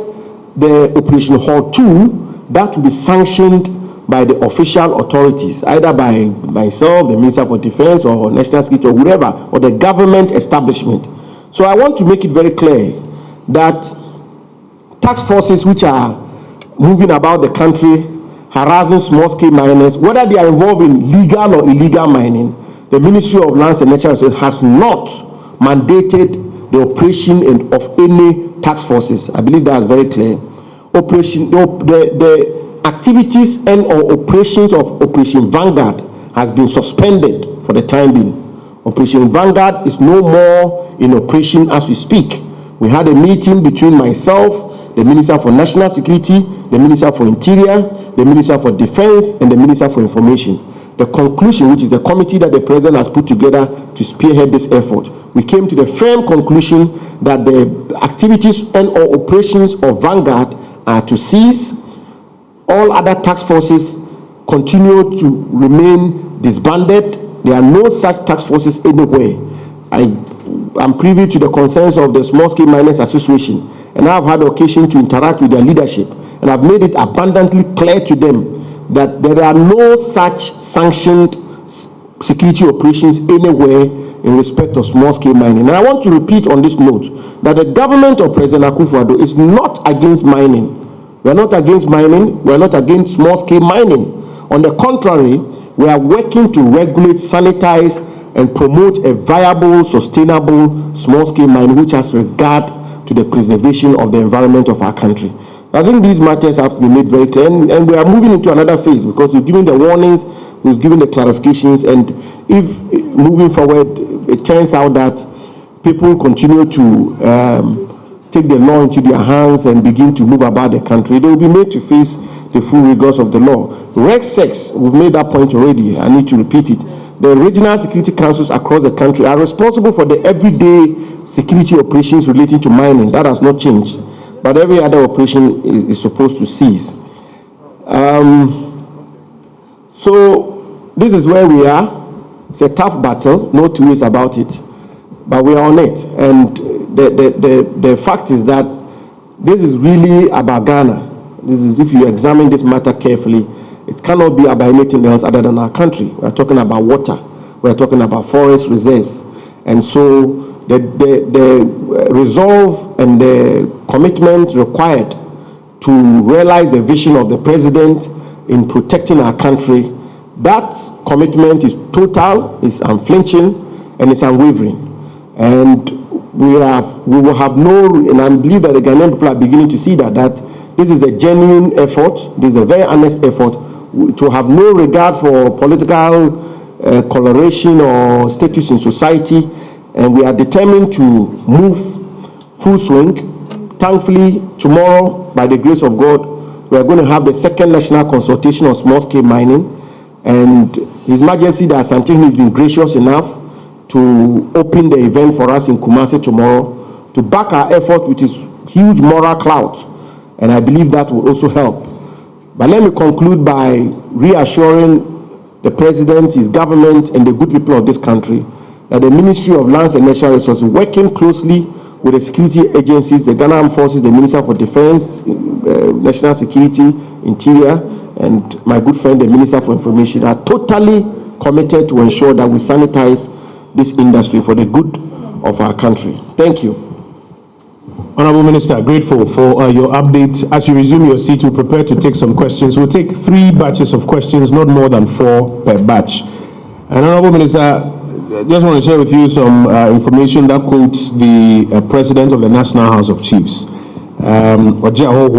the Operation Halt 2, that will be sanctioned by the official authorities, either by myself, the Minister for Defense, or National Security, or whoever, or the government establishment. So I want to make it very clear that task forces which are moving about the country, harassing small-scale miners, whether they are involved in legal or illegal mining, the Ministry of Lands and Natural Resources has not mandated the operation of any task forces. I believe that is very clear. The activities and or operations of Operation Vanguard has been suspended for the time being. Operation Vanguard is no more in operation as we speak. We had a meeting between myself, the Minister for National Security, the Minister for Interior, the Minister for Defense, and the Minister for Information. The conclusion, which is the committee that the President has put together to spearhead this effort, we came to the firm conclusion that the activities and or operations of Vanguard are to cease. All other task forces continue to remain disbanded. There are no such task forces anywhere. I'm privy to the concerns of the Small Scale Miners Association, and I've had occasion to interact with their leadership, and I've made it abundantly clear to them that there are no such sanctioned security operations anywhere in respect of small-scale mining. And I want to repeat on this note that the government of President Akufo-Addo is not against mining. We are not against mining. We are not against small-scale mining. On the contrary, we are working to regulate, sanitize, and promote a viable, sustainable small-scale mining which has regard to the preservation of the environment of our country. I think these matters have to be made very clear, and we are moving into another phase because we've given the warnings, we've given the clarifications, and if moving forward it turns out that people continue to take the law into their hands and begin to move about the country, they will be made to face the full rigors of the law. Reg 6, we've made that point already, I need to repeat it. The regional security councils across the country are responsible for the everyday security operations relating to mining. That has not changed. But every other operation is supposed to cease. So this is where we are. It's a tough battle, no two ways about it, but we are on it. And the fact is that this is really about Ghana. This is, if you examine this matter carefully, it cannot be about anything else other than our country. We are talking about water. We are talking about forest reserves. And so the resolve and the commitment required to realize the vision of the President in protecting our country, that commitment is total, is unflinching, and it's unwavering. And we will have no, and I believe that the Ghanaian people are beginning to see that this is a genuine effort, this is a very honest effort, to have no regard for political coloration or status in society. And we are determined to move full swing. Thankfully, tomorrow, by the grace of God, we are going to have the second national consultation on small-scale mining. And His Majesty the Asantehene has been gracious enough to open the event for us in Kumasi tomorrow to back our effort with his huge moral clout. And I believe that will also help. But let me conclude by reassuring the President, his government, and the good people of this country that the Ministry of Lands and Natural Resources, working closely with the security agencies, the Ghana Armed Forces, the Minister for Defense, National Security, Interior, and my good friend, the Minister for Information, are totally committed to ensure that we sanitize this industry for the good of our country. Thank you. Honorable Minister, grateful for your update. As you resume your seat, we're prepared to take some questions. We'll take 3 batches of questions, not more than 4 per batch. And Honorable Minister, I just want to share with you some information that quotes the President of the National House of Chiefs, Ojiaho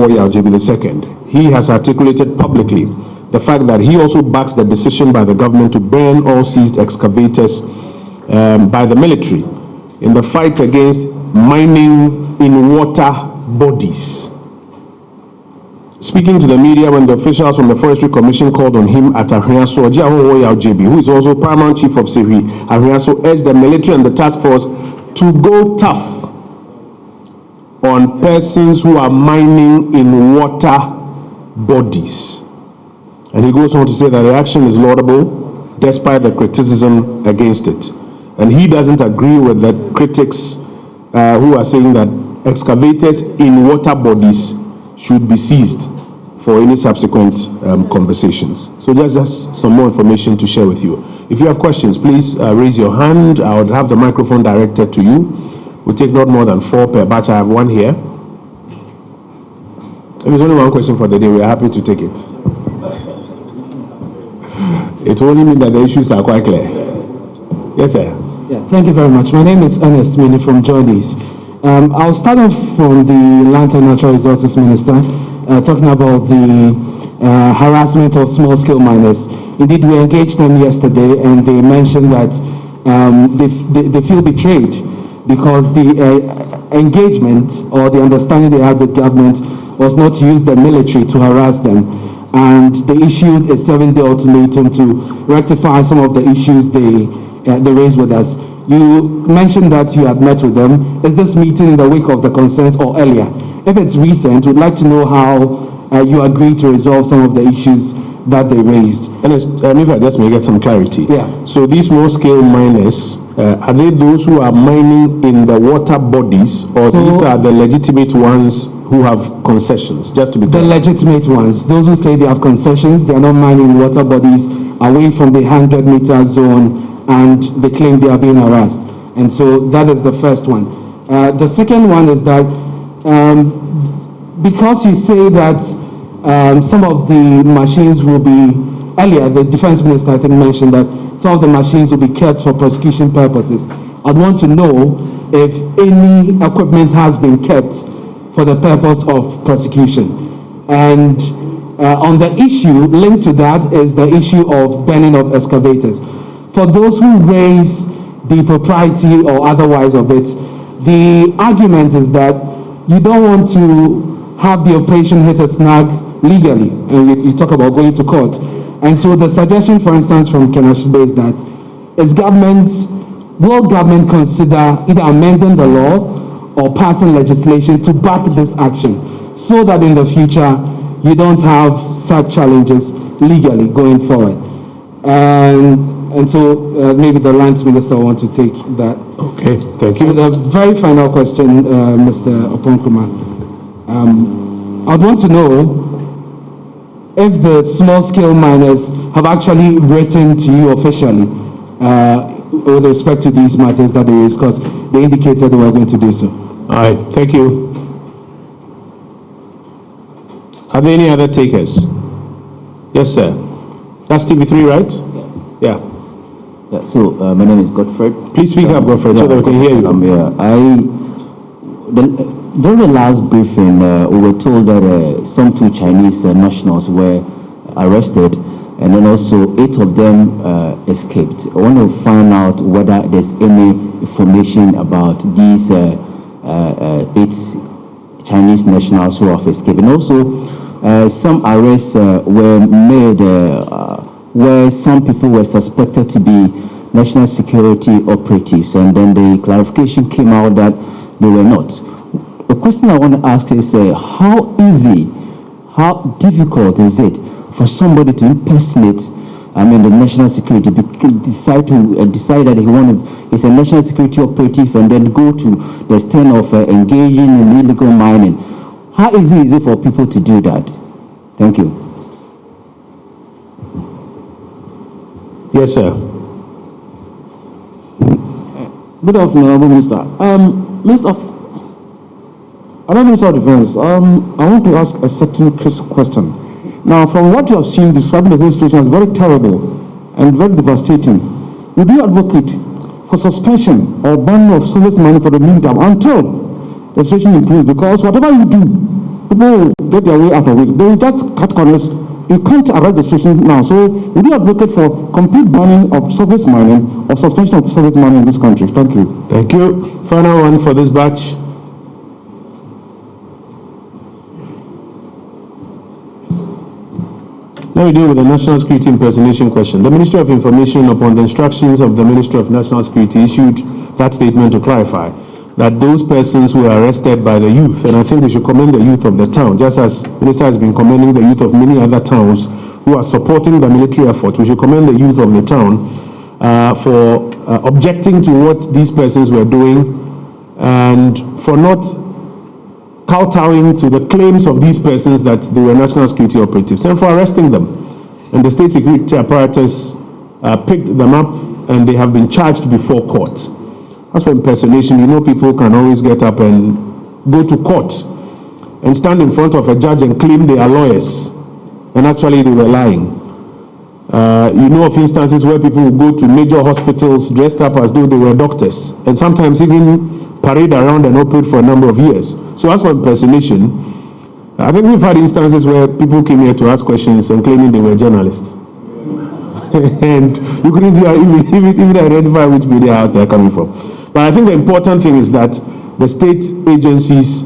II. He has articulated publicly the fact that he also backs the decision by the government to burn all seized excavators by the military in the fight against mining in water bodies. Speaking to the media when the officials from the Forestry Commission called on him at Ahriaso, Ojiaho II, who is also Paramount Chief of Sehi, Ahriaso urged the military and the task force to go tough on persons who are mining in water bodies. And he goes on to say that the action is laudable despite the criticism against it. And he doesn't agree with the critics who are saying that excavators in water bodies should be seized for any subsequent conversations. So just some more information to share with you. If you have questions, please raise your hand. I would have the microphone directed to you. We'll take not more than 4 per batch. I have 1 here. If there's only 1 question for the day, we are happy to take it. It will only mean that the issues are quite clear. Yes, sir. Yeah, thank you very much. My name is Ernest Mini from Joydays. I'll start off from the Land and Natural Resources Minister, talking about the harassment of small-scale miners. Indeed, we engaged them yesterday, and they mentioned that they feel betrayed because the engagement or the understanding they had with government was not to use the military to harass them. And they issued a 7-day ultimatum to rectify some of the issues they raised with us. You mentioned that you had met with them. Is this meeting in the wake of the concerns or earlier? If it's recent, we'd like to know how you agreed to resolve some of the issues that they raised. And if I just may get some clarity. Yeah. So these small-scale miners, are they those who are mining in the water bodies, or these are the legitimate ones who have concessions? Just to be clear. The legitimate ones. Those who say they have concessions, they are not mining water bodies away from the 100-meter zone, and they claim they are being harassed. And so that is the first one. The second one is that because you say that some of the machines will be, earlier the defense minister I think mentioned that some of the machines will be kept for prosecution purposes. I'd want to know if any equipment has been kept for the purpose of prosecution. And on the issue linked to that is the issue of burning of excavators. For those who raise the propriety or otherwise of it, the argument is that you don't want to have the operation hit a snag legally, and you talk about going to court. And so the suggestion, for instance, from Kenashibe is that will government consider either amending the law or passing legislation to back this action so that in the future you don't have such challenges legally going forward. And so maybe the lands minister will want to take that. Okay, thank you. And the very final question, Mr. Oponkrumah. I'd want to know if the small-scale miners have actually written to you officially with respect to these matters that they discussed. They indicated they were going to do so. All right, thank you. Are there any other takers? Yes, sir. That's TV3, right? Yeah. Yeah, so my name is Godfred. Please speak up, Godfred, so that we can hear you. During the last briefing, we were told that some 2 Chinese nationals were arrested, and then also 8 of them escaped. I want to find out whether there's any information about these 8 Chinese nationals who have escaped. And also, some arrests were made where some people were suspected to be national security operatives, and then the clarification came out that they were not. The question I want to ask is how easy, how difficult is it for somebody to impersonate, the national security, decide that he's a national security operative and then go to the extent of engaging in illegal mining? How easy is it for people to do that? Thank you. Yes, sir. Good afternoon, Honorable Minister. Minister of Defense, I want to ask a certain question. Now, from what you have seen, describing the whole situation as very terrible and very devastating, would you advocate for suspension or ban of service money for the meantime until the situation improves? Because whatever you do, people will get their way out of it. They will just cut corners. You can't arrest the situation now. So, would you advocate for complete banning of service mining or suspension of service mining in this country? Thank you. Thank you. Final one for this batch. Let me deal with the national security impersonation question. The Ministry of Information, upon the instructions of the Ministry of National Security, issued that statement to clarify that those persons who were arrested by the youth, and I think we should commend the youth of the town, just as the Minister has been commending the youth of many other towns who are supporting the military effort, we should commend the youth of the town for objecting to what these persons were doing and for not kowtowing to the claims of these persons that they were national security operatives and for arresting them. And the state security apparatus picked them up and they have been charged before court. As for impersonation, you know, people can always get up and go to court and stand in front of a judge and claim they are lawyers, and actually they were lying. You know of instances where people will go to major hospitals dressed up as though they were doctors, and sometimes even parade around and operate for a number of years. So as for impersonation, I think we've had instances where people came here to ask questions and claiming they were journalists. And you couldn't even identify which media house they're coming from. But I think the important thing is that the state agencies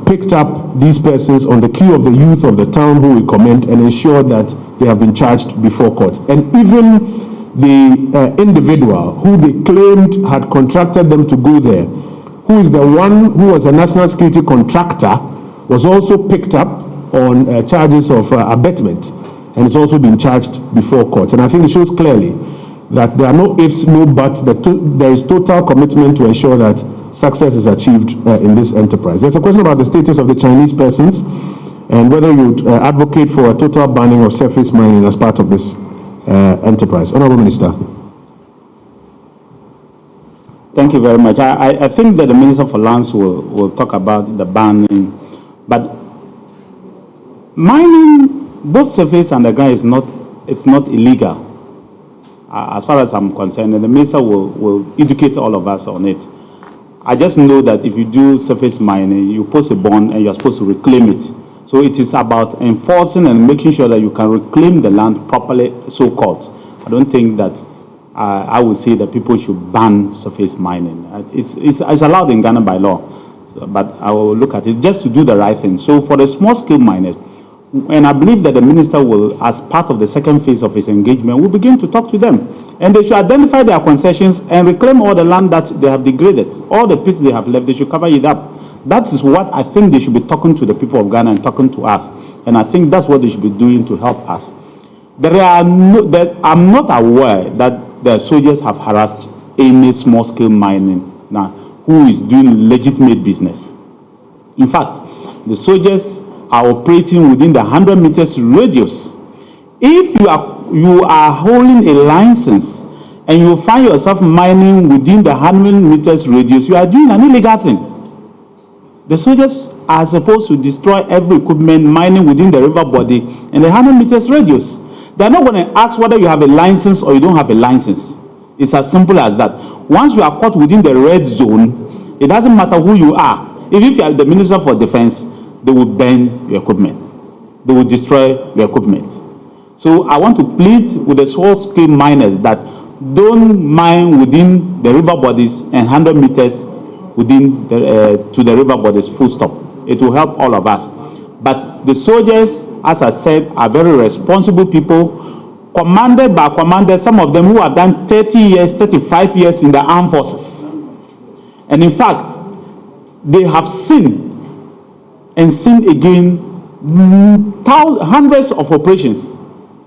picked up these persons on the queue of the youth of the town who we commend and ensured that they have been charged before court. And even the individual who they claimed had contracted them to go there, who is the one who was a national security contractor, was also picked up on charges of abetment and is also being charged before court. And I think it shows clearly that there are no ifs, no buts, that there is total commitment to ensure that success is achieved in this enterprise. There's a question about the status of the Chinese persons and whether you would advocate for a total banning of surface mining as part of this enterprise. Honourable Minister. Thank you very much. I think that the Minister for Lands will talk about the banning, but mining, both surface and underground, it's not illegal. As far as I'm concerned, and the Minister will educate all of us on it. I just know that if you do surface mining, you post a bond and you're supposed to reclaim it. So it is about enforcing and making sure that you can reclaim the land properly, so-called. I don't think that I would say that people should ban surface mining. It's allowed in Ghana by law, but I will look at it just to do the right thing. So for the small-scale miners, and I believe that the Minister will, as part of the second phase of his engagement, will begin to talk to them. And they should identify their concessions and reclaim all the land that they have degraded. All the pits they have left, they should cover it up. That is what I think they should be talking to the people of Ghana and talking to us. And I think that's what they should be doing to help us. I'm not aware that the soldiers have harassed any small-scale mining now who is doing legitimate business. In fact, the soldiers are operating within the 100 meters radius. If you are holding a license and you find yourself mining within the 100 meters radius, you are doing an illegal thing. The soldiers are supposed to destroy every equipment mining within the river body and the 100 meters radius. They're not going to ask whether you have a license or you don't have a license. It's as simple as that. Once you are caught within the red zone, it doesn't matter who you are. If you are the Minister for Defense, they will burn your equipment. They will destroy your equipment. So I want to plead with the small-scale miners that don't mine within the river bodies and 100 meters within to the river bodies, full stop. It will help all of us. But the soldiers, as I said, are very responsible people, commanded by commanders, some of them who have done 30 years, 35 years in the armed forces. And in fact, they have sinned and sinned again, hundreds of operations,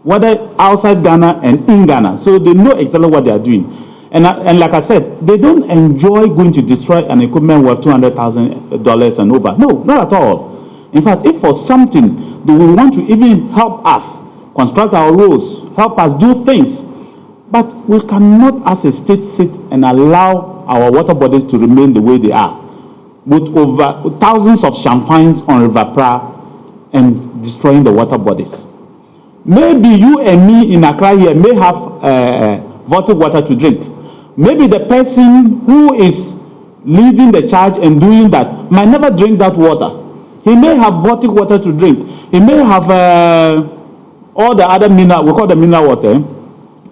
whether outside Ghana and in Ghana. So they know exactly what they are doing. And like I said, they don't enjoy going to destroy an equipment worth $200,000 and over. No, not at all. In fact, if for something they will want to even help us construct our roads, help us do things, but we cannot as a state sit and allow our water bodies to remain the way they are, with over thousands of champagnes on River Pra and destroying the water bodies. Maybe you and me in Accra here may have vortic water to drink. Maybe the person who is leading the charge and doing that might never drink that water. He may have vortic water to drink. He may have all the other mineral, we call the mineral water,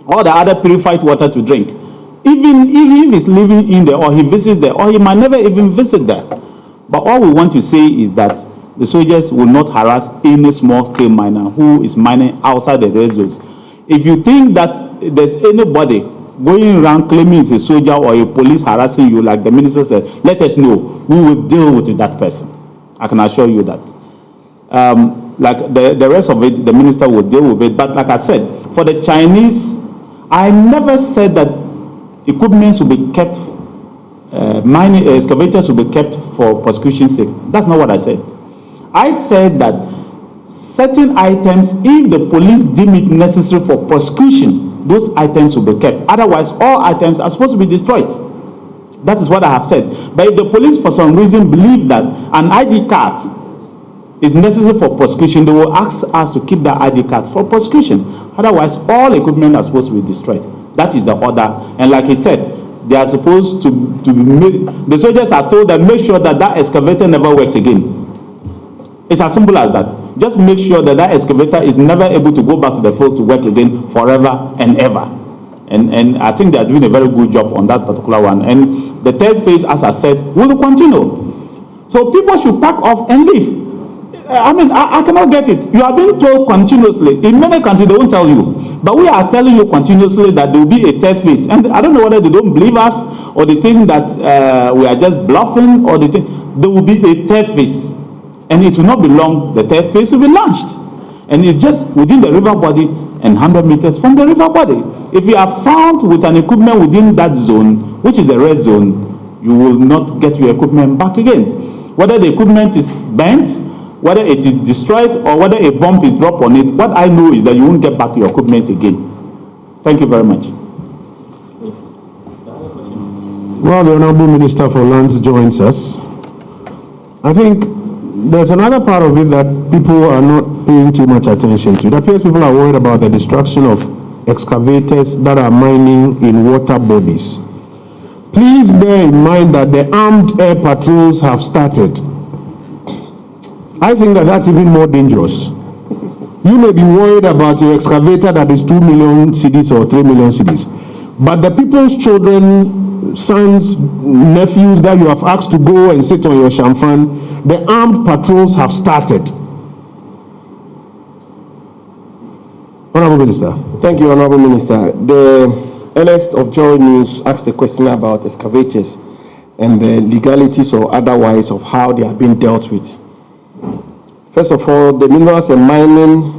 all the other purified water to drink. Even if he's living in there or he visits there, or he might never even visit there. But all we want to say is that the soldiers will not harass any small-scale miner who is mining outside the red zones. If you think that there's anybody going around claiming he's a soldier or a police harassing you, like the minister said, let us know. We will deal with that person. I can assure you that. Like the rest of it, the minister will deal with it. But like I said, for the Chinese, I never said that equipment should be kept, mining excavators should be kept for prosecution's sake. That's not what I said. I said that certain items, if the police deem it necessary for prosecution, those items will be kept. Otherwise, all items are supposed to be destroyed. That is what I have said. But if the police, for some reason, believe that an ID card is necessary for prosecution, they will ask us to keep that ID card for prosecution. Otherwise, all equipment are supposed to be destroyed. That is the order. And like he said, they are supposed to the soldiers are told that make sure that that excavator never works again. It's as simple as that. Just make sure that that excavator is never able to go back to the field to work again forever and ever. And I think they are doing a very good job on that particular one. And the third phase, as I said, will continue. So people should pack off and leave. I mean, I cannot get it. You are being told continuously. In many countries, they won't tell you. But we are telling you continuously that there will be a third phase. And I don't know whether they don't believe us, or they think that we are just bluffing, or they think there will be a third phase. And it will not be long, the third phase will be launched. And it's just within the river body and 100 meters from the river body. If you are found with an equipment within that zone, which is the red zone, you will not get your equipment back again. Whether the equipment is bent, whether it is destroyed, or whether a bomb is dropped on it, what I know is that you won't get back your equipment again. Thank you very much. Well, the Honorable Minister for Lands joins us. I think there's another part of it that people are not paying too much attention to. It appears people are worried about the destruction of excavators that are mining in water bodies. Please bear in mind that the armed air patrols have started. I think that that's even more dangerous. You may be worried about your excavator that is 2 million cedis or 3 million cedis, but the people's children, sons, nephews that you have asked to go and sit on your champagne, the armed patrols have started. Honorable Minister. Thank you, Honorable Minister. The Ernest of Joy News asked a question about excavators and the legalities or otherwise of how they are being dealt with. First of all, the Minerals and Mining,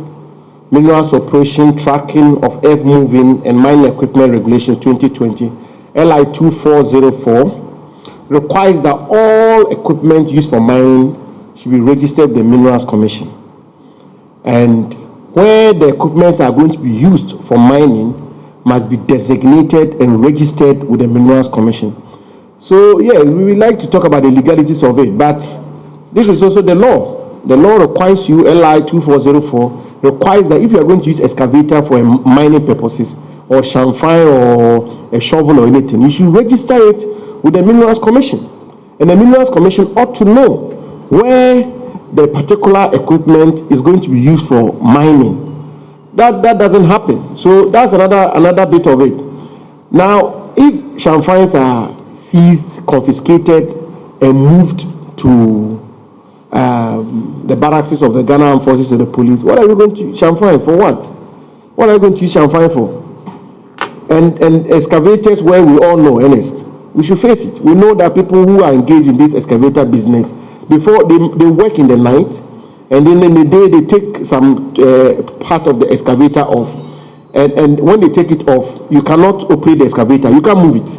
Minerals Operation Tracking of Earth Moving and Mining Equipment Regulations 2020, LI 2404, requires that all equipment used for mining should be registered with the Minerals Commission. And where the equipments are going to be used for mining must be designated and registered with the Minerals Commission. So, yeah, we would like to talk about the legalities of it, but this is also the law. The law requires you, LI 2404, requires that if you are going to use excavator for mining purposes, or champagne or a shovel or anything, you should register it with the Minerals Commission. And the Minerals Commission ought to know where the particular equipment is going to be used for mining. That doesn't happen. So that's another bit of it. Now, if champagnes are seized, confiscated, and moved to the barracks of the Ghana Armed Forces or the police, what are you going to use champagne for? What are you going to use champagne for? And excavators, where we all know, Ernest, we should face it. We know that people who are engaged in this excavator business, before they work in the night, and then in the day they take some part of the excavator off, and when they take it off, you cannot operate the excavator, you can't move it.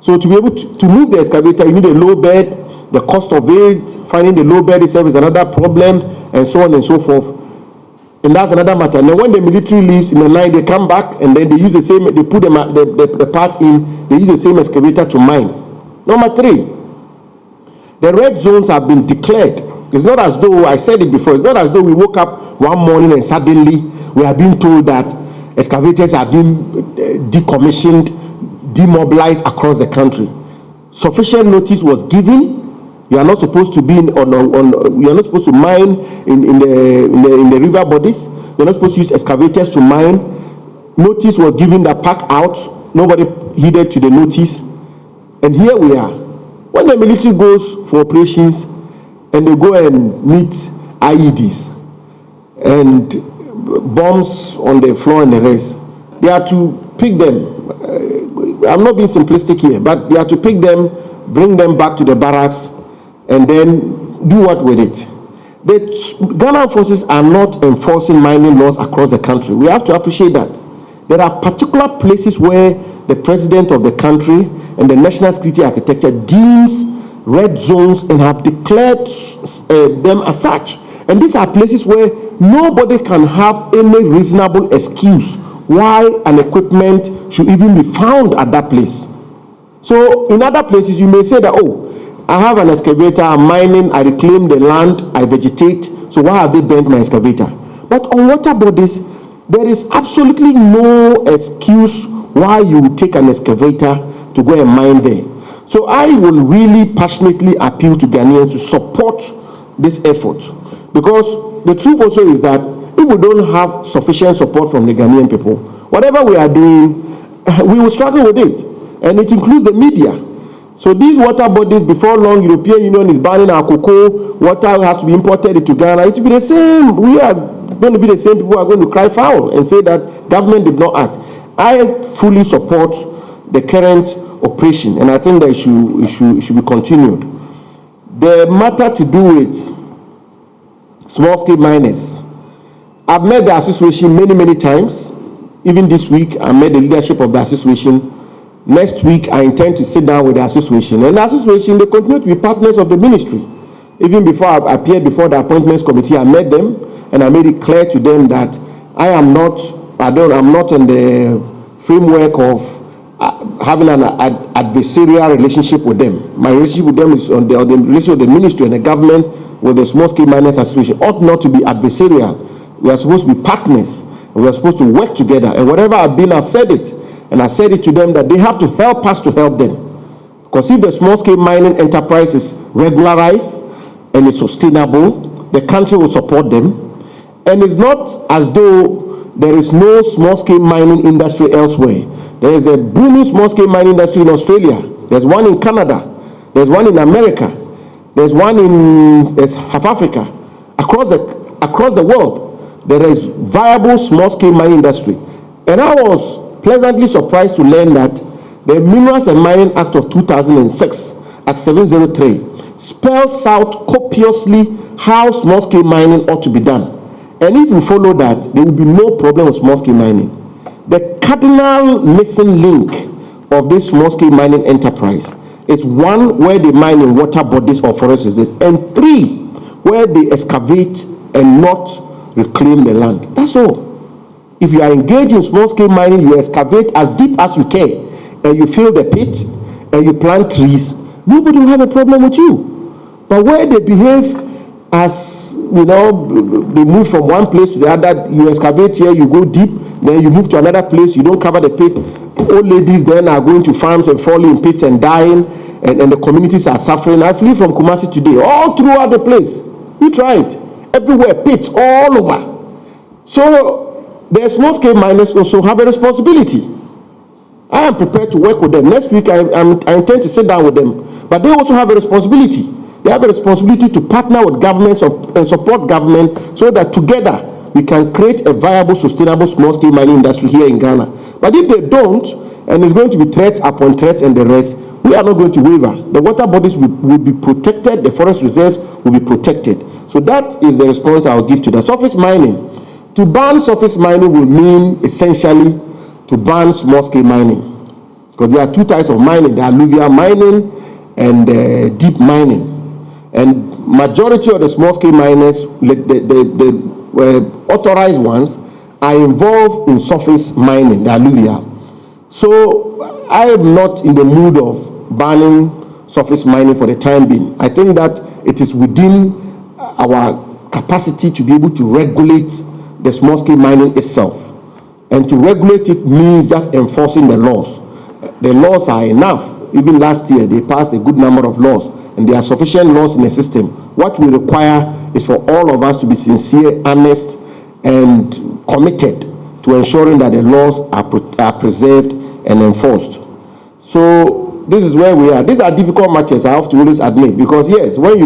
So to be able to move the excavator, you need a low bed. The cost of it, finding the low bed itself is another problem, and so on and so forth. And that's another matter. And then when the military leaves in the night, they come back and then they use the same, they put the part in, they use the same excavator to mine. Number 3, the red zones have been declared. It's not as though, I said it before, it's not as though we woke up one morning and suddenly we are being told that excavators are being decommissioned, demobilized across the country. Sufficient notice was given. You are not supposed to be you are not supposed to mine in the river bodies. You're not supposed to use excavators to mine. Notice was given that pack out. Nobody heeded to the notice. And here we are. When the military goes for operations and they go and meet IEDs and bombs on the floor and the rest, they are to pick them. I'm not being simplistic here, but they are to pick them, bring them back to the barracks, and then do what with it? The Ghana forces are not enforcing mining laws across the country. We have to appreciate that. There are particular places where the president of the country and the national security architecture deems red zones and have declared them as such. And these are places where nobody can have any reasonable excuse why an equipment should even be found at that place. So in other places, you may say that, oh, I have an excavator, I'm mining, I reclaim the land, I vegetate, so why have they burnt my excavator? But on water bodies, there is absolutely no excuse why you would take an excavator to go and mine there. So I will really passionately appeal to Ghanaians to support this effort, because the truth also is that if we don't have sufficient support from the Ghanaian people, whatever we are doing, we will struggle with it, and it includes the media. So these water bodies, before long, European Union is banning our cocoa, water has to be imported into Ghana. It will be the same. We are going to be the same people who are going to cry foul and say that government did not act. I fully support the current operation, and I think that it should be continued. The matter to do with small-scale miners, I've met the association many times. Even this week, I met the leadership of the association. Next week, I intend to sit down with the association. And the association, they continue to be partners of the ministry. Even before I appeared before the appointments committee, I met them and I made it clear to them that I'm not in the framework of having an adversarial relationship with them. My relationship with them is on the relationship of the ministry and the government with the Small Scale Miners Association ought not to be adversarial. We are supposed to be partners, and we are supposed to work together. And whatever I've been, I've said it. And I said it to them that they have to help us to help them. Because if the small-scale mining enterprise is regularized and it's sustainable, the country will support them. And it's not as though there is no small-scale mining industry elsewhere. There is a booming small-scale mining industry in Australia. There's one in Canada. There's one in America. There's one in South Africa. Across the world, there is viable small-scale mining industry. And I was pleasantly surprised to learn that the Minerals and Mining Act of 2006, Act 703, spells out copiously how small-scale mining ought to be done. And if you follow that, there will be no problem with small-scale mining. The cardinal missing link of this small-scale mining enterprise is 1, where they mine in water bodies or forest reserves, and 3, where they excavate and not reclaim the land. That's all. If you are engaged in small-scale mining, you excavate as deep as you can, and you fill the pit, and you plant trees, nobody will have a problem with you. But where they behave as, they move from one place to the other, you excavate here, you go deep, then you move to another place, you don't cover the pit. Old ladies then are going to farms and falling in pits and dying, and the communities are suffering. I flew from Kumasi today, all throughout the place. You try it. Everywhere, pits all over. So the small-scale miners also have a responsibility. I am prepared to work with them. Next week, I intend to sit down with them. But they also have a responsibility. They have a responsibility to partner with governments and support government so that together we can create a viable, sustainable small-scale mining industry here in Ghana. But if they don't, and it's going to be threat upon threat and the rest, we are not going to waver. The water bodies will be protected. The forest reserves will be protected. So that is the response I will give to that. Surface mining. To ban surface mining will mean essentially to ban small-scale mining, because there are 2 types of mining: the alluvial mining and deep mining. And majority of the small-scale miners, the authorized ones, are involved in surface mining, the alluvial. So I am not in the mood of banning surface mining for the time being. I think that it is within our capacity to be able to regulate the small-scale mining itself. And to regulate it means just enforcing the laws. The laws are enough. Even last year, they passed a good number of laws, and there are sufficient laws in the system. What we require is for all of us to be sincere, honest, and committed to ensuring that the laws are preserved and enforced. So this is where we are. These are difficult matters, I have to always admit, because yes, when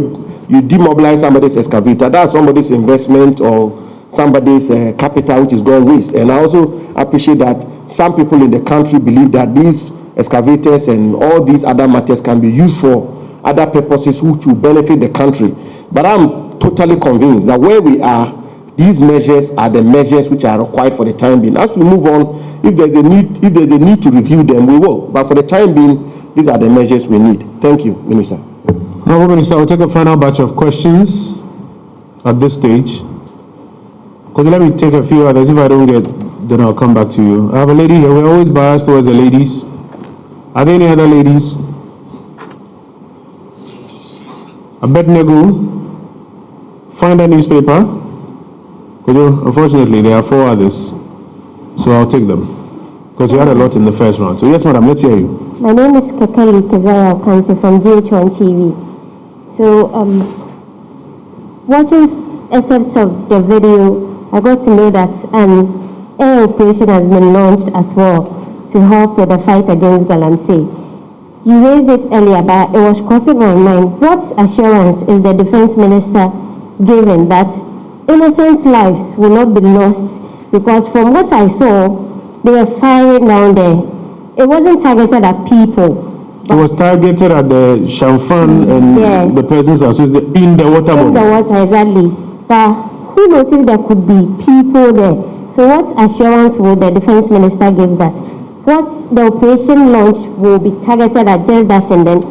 you demobilize somebody's excavator, that's somebody's investment or somebody's capital which is gone waste. And I also appreciate that some people in the country believe that these excavators and all these other matters can be used for other purposes which will benefit the country. But I'm totally convinced that where we are, these measures are the measures which are required for the time being. As we move on, if there's a need to review them, we will. But for the time being, these are the measures we need. Thank you, Minister. Honourable Minister, we'll take a final batch of questions at this stage. Could you let me take a few others? If I don't get, then I'll come back to you. I have a lady here. We're always biased towards the ladies. Are there any other ladies? Abednego, find a newspaper. Could you? Unfortunately, there are 4 others. So I'll take them. Because you had a lot in the first round. So yes, madam, let's hear you. My name is Kekeli Kezara Okansi from GH1 TV. So, watching excerpts of the video, I got to know that air operation has been launched as well to help with the fight against galamsey. You raised it earlier, but it was crossing my mind. What assurance is the defense minister giving that innocent lives will not be lost? Because from what I saw, they were firing down there. It wasn't targeted at people. It was targeted at the Shamfan and yes, the persons associated in the water body. In the water, exactly. But who knows if there could be people there? So what assurance will the defense minister give that? What the operation launch will be targeted at just that, and then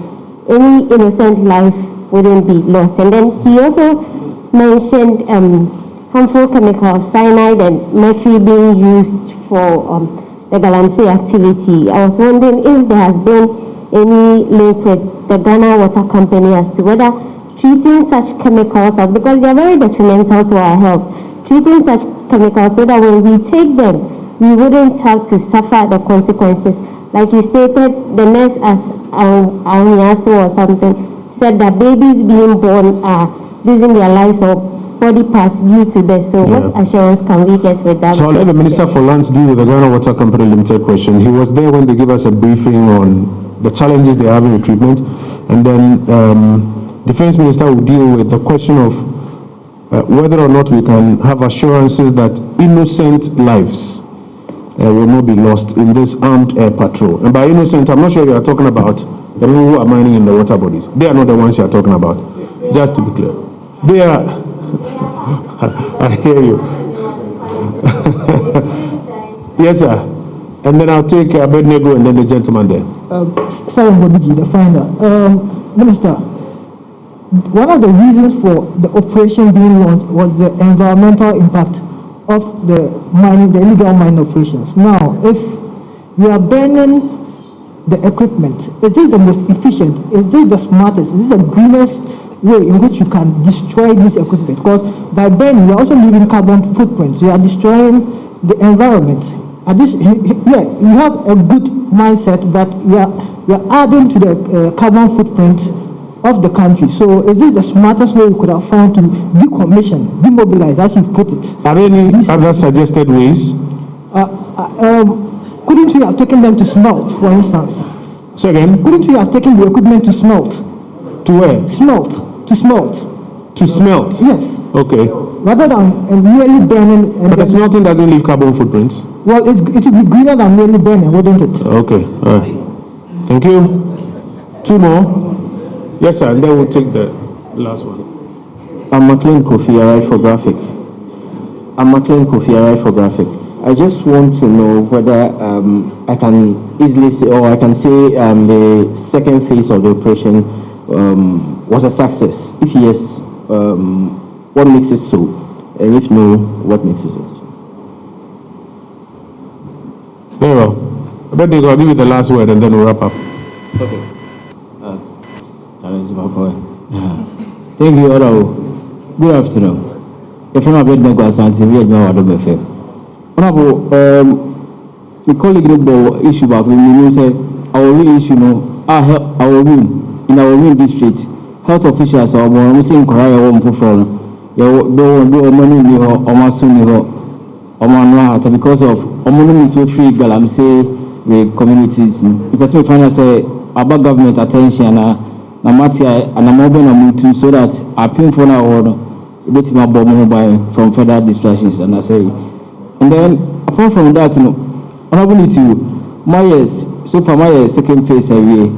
any innocent life wouldn't be lost. And then he also mentioned harmful chemicals, cyanide and mercury being used for the Galamsey activity. I was wondering if there has been any link with the Ghana Water Company as to whether treating such chemicals, because they are very detrimental to our health, treating such chemicals so that when we take them, we wouldn't have to suffer the consequences. Like you stated, the nurse as Anyasu or something said that babies being born are losing their lives or body parts due to this. So what assurance can we get with that? So I'll let the Minister for Lands deal with the Ghana Water Company Limited question. He was there when they gave us a briefing on the challenges they are having with treatment, and then Defense Minister will deal with the question of whether or not we can have assurances that innocent lives will not be lost in this armed air patrol. And by innocent, I'm not sure you are talking about the people who are mining in the water bodies. They are not the ones you are talking about. Just to be clear, they are. I hear you. Yes, sir. And then I'll take Abednego and then the gentleman there. Salam Bobiji, the finder. Minister, one of the reasons for the operation being launched was the environmental impact of the mining, the illegal mining operations. Now, if you are burning the equipment, is this the most efficient? Is this the smartest? Is this the greenest way in which you can destroy this equipment? Because by burning, you are also leaving carbon footprints. You are destroying the environment. And this, you have a good mindset, but you are adding to the carbon footprint of the country. So is this the smartest way you could have found to decommission, demobilize, as you put it? Are there any other suggested ways? Couldn't we have taken them to smelt, for instance? So again? Couldn't we have taken the equipment to smelt? To where? Smelt. To smelt. To smelt? Yes. Okay. Rather than merely burning. But the smelting doesn't leave carbon footprints? Well, it would be greener than merely burning, wouldn't it? Okay. All right. Thank you. Two more. Yes, sir. And then we'll take the last one. I'm McLean Kofi, Arai for Graphic. I just want to know whether I can easily say, or I can say the second phase of the operation was a success. If yes, what makes it so? And if no, what makes it so? Very well. I bet I'll give you the last word and then we'll wrap up. Okay. Thank you, Honorable. Good afternoon. If I'm a bit negligent, we are going to be Honorable, the colleague about issue about we say our real issue, our win in our win district, health officials are more missing Korea one from do money in her or masun in her or man because of money so free Galamsey with communities. If I find us about government attention na matia and I'm mobile and so that I pay for now or bit my bomb by from further distractions and I say. And then apart from that, honorable to my years, so far my second phase a year.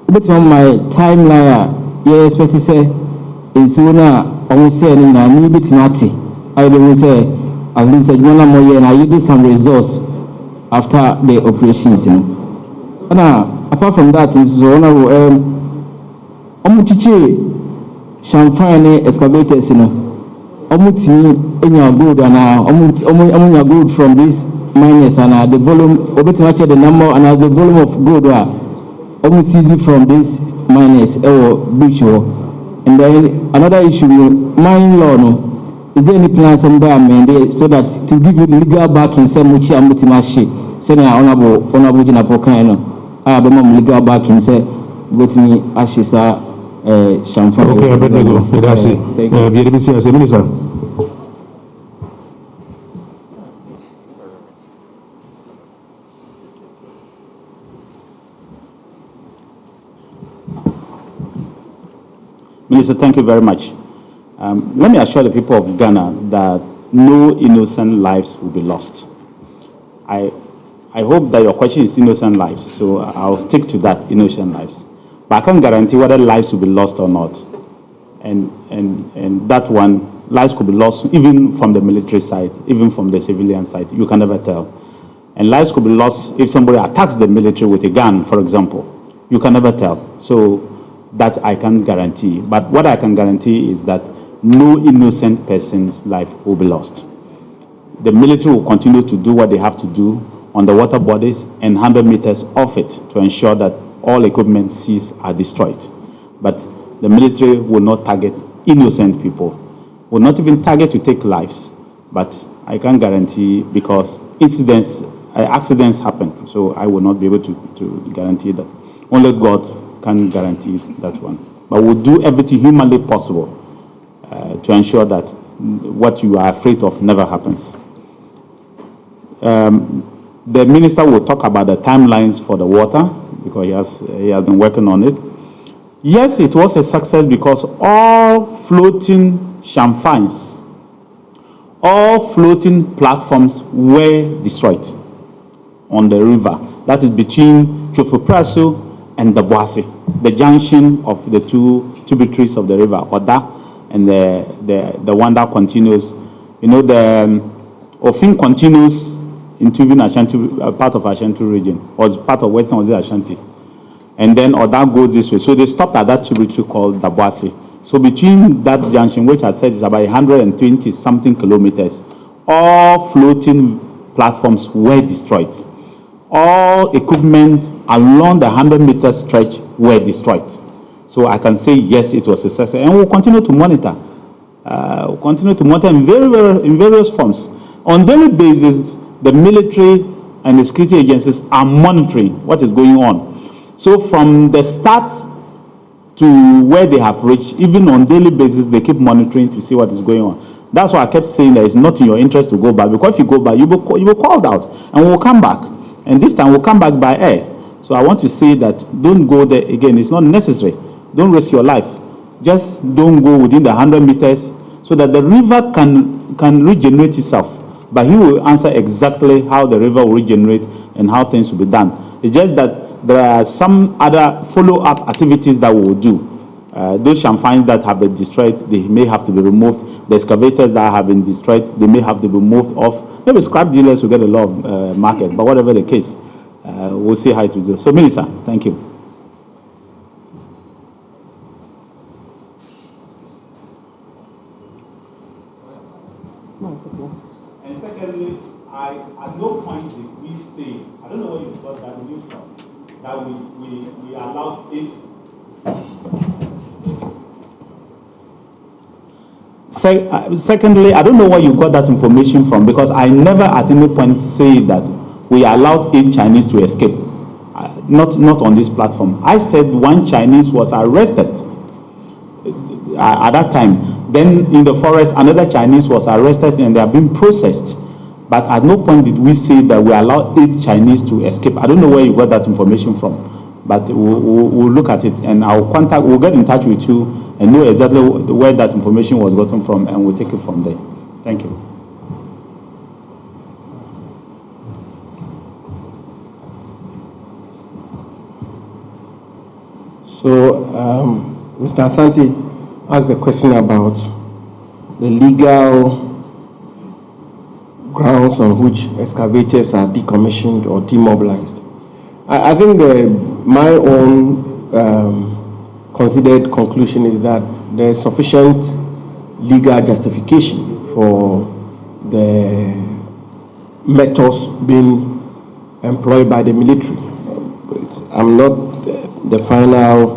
But from my timeline, you expect to say is sooner almost say in a new bit mati. I don't say at least a year more year and I do some results after the operations. And apart from that, is honorable champagne excavators, Omuti gold and gold from these miners and the volume obetimache the number and the volume of gold almost easy from these miners or beach. And then another issue, mining law is there any plans and so that to give you legal backing some which are mutimashi send honorable Jinapokaino I have legal backing say with me ashisa champagne. Okay, I better go. That's it. Thank you. Minister. Minister, thank you very much. Let me assure the people of Ghana that no innocent lives will be lost. I hope that your question is innocent lives, so I'll stick to that, innocent lives. But I can't guarantee whether lives will be lost or not. And that one, lives could be lost even from the military side, even from the civilian side. You can never tell. And lives could be lost if somebody attacks the military with a gun, for example. You can never tell. So that I can't guarantee. But what I can guarantee is that no innocent person's life will be lost. The military will continue to do what they have to do on the water bodies and 100 meters off it to ensure that all equipment seized are destroyed. But the military will not target innocent people, will not even target to take lives. But I can't guarantee because accidents happen, so I will not be able to guarantee that. Only God can guarantee that one. But we'll do everything humanly possible to ensure that what you are afraid of never happens. The minister will talk about the timelines for the water because he has been working on it. Yes, it was a success because all floating champagnes, all floating platforms were destroyed on the river. That is between Chofopraso and the Boise, the junction of the two tributaries of the river, Oda and the one that continues. You know, the Ofin continues into even Ashanti, part of Ashanti region, was part of Western Ashanti. And then Oda goes this way. So they stopped at that tributary called the Boise. So between that junction, which I said is about 120 something kilometers, all floating platforms were destroyed. All equipment along the 100-meter stretch were destroyed. So I can say, yes, it was a success. And we'll continue to monitor. We'll continue to monitor in various forms. On daily basis, the military and the security agencies are monitoring what is going on. So from the start to where they have reached, even on daily basis, they keep monitoring to see what is going on. That's why I kept saying that it's not in your interest to go back, because if you go back, you will be called out, and we'll come back. And this time we'll come back by air. So I want to say that don't go there again. It's not necessary. Don't risk your life. Just don't go within the 100 meters so that the river can regenerate itself. But he will answer exactly how the river will regenerate and how things will be done. It's just that there are some other follow-up activities that we will do. Those champagnes that have been destroyed, they may have to be removed. The excavators that have been destroyed, they may have to be moved off. Maybe scrap dealers will get a lot of market, but whatever the case, we'll see how it will go. So, Minister, thank you. And secondly, at no point did we say, I don't know where you got that news from, that we allowed it. Secondly, I don't know where you got that information from, because I never at any point say that we allowed 8 Chinese to escape. Not on this platform. I said one Chinese was arrested at that time. Then in the forest, another Chinese was arrested and they are being processed. But at no point did we say that we allowed 8 Chinese to escape. I don't know where you got that information from, but we'll look at it, and we'll get in touch with you and know exactly where that information was gotten from, and we'll take it from there. Thank you. So, Mr. Asante asked the question about the legal grounds on which excavators are decommissioned or demobilized. I think my own considered conclusion is that there is sufficient legal justification for the methods being employed by the military. I'm not the final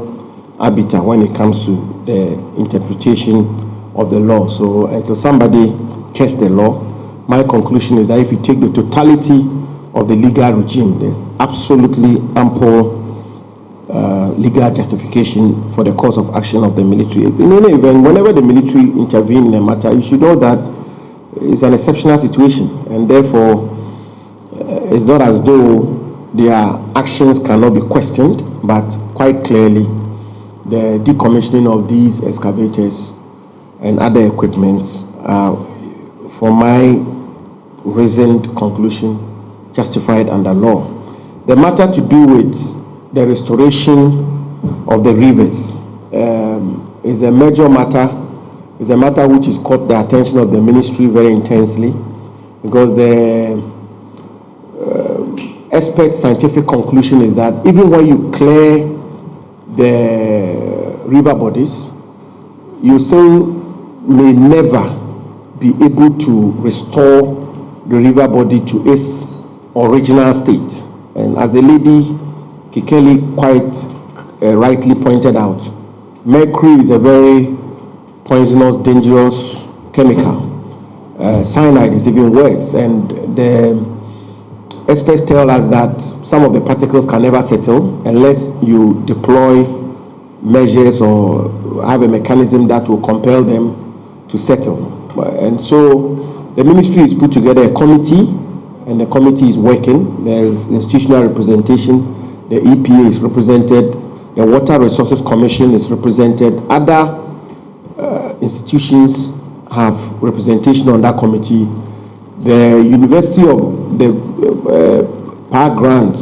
arbiter when it comes to the interpretation of the law. So until somebody tests the law, my conclusion is that if you take the totality of the legal regime, there's absolutely ample legal justification for the course of action of the military. In any event, whenever the military intervene in a matter, you should know that it's an exceptional situation, and therefore it's not as though their actions cannot be questioned, but quite clearly the decommissioning of these excavators and other equipment for my reasoned conclusion justified under law. The matter to do with the restoration of the rivers is a major matter. It's a matter which has caught the attention of the ministry very intensely, because the expert scientific conclusion is that even when you clear the river bodies, you still may never be able to restore the river body to its original state. And as the lady Kikeli quite rightly pointed out, mercury is a very poisonous, dangerous chemical. Cyanide is even worse, and the experts tell us that some of the particles can never settle unless you deploy measures or have a mechanism that will compel them to settle. And so the ministry has put together a committee, and the committee is working. There is institutional representation. The EPA is represented. The Water Resources Commission is represented. Other institutions have representation on that committee. The University of the Power Grant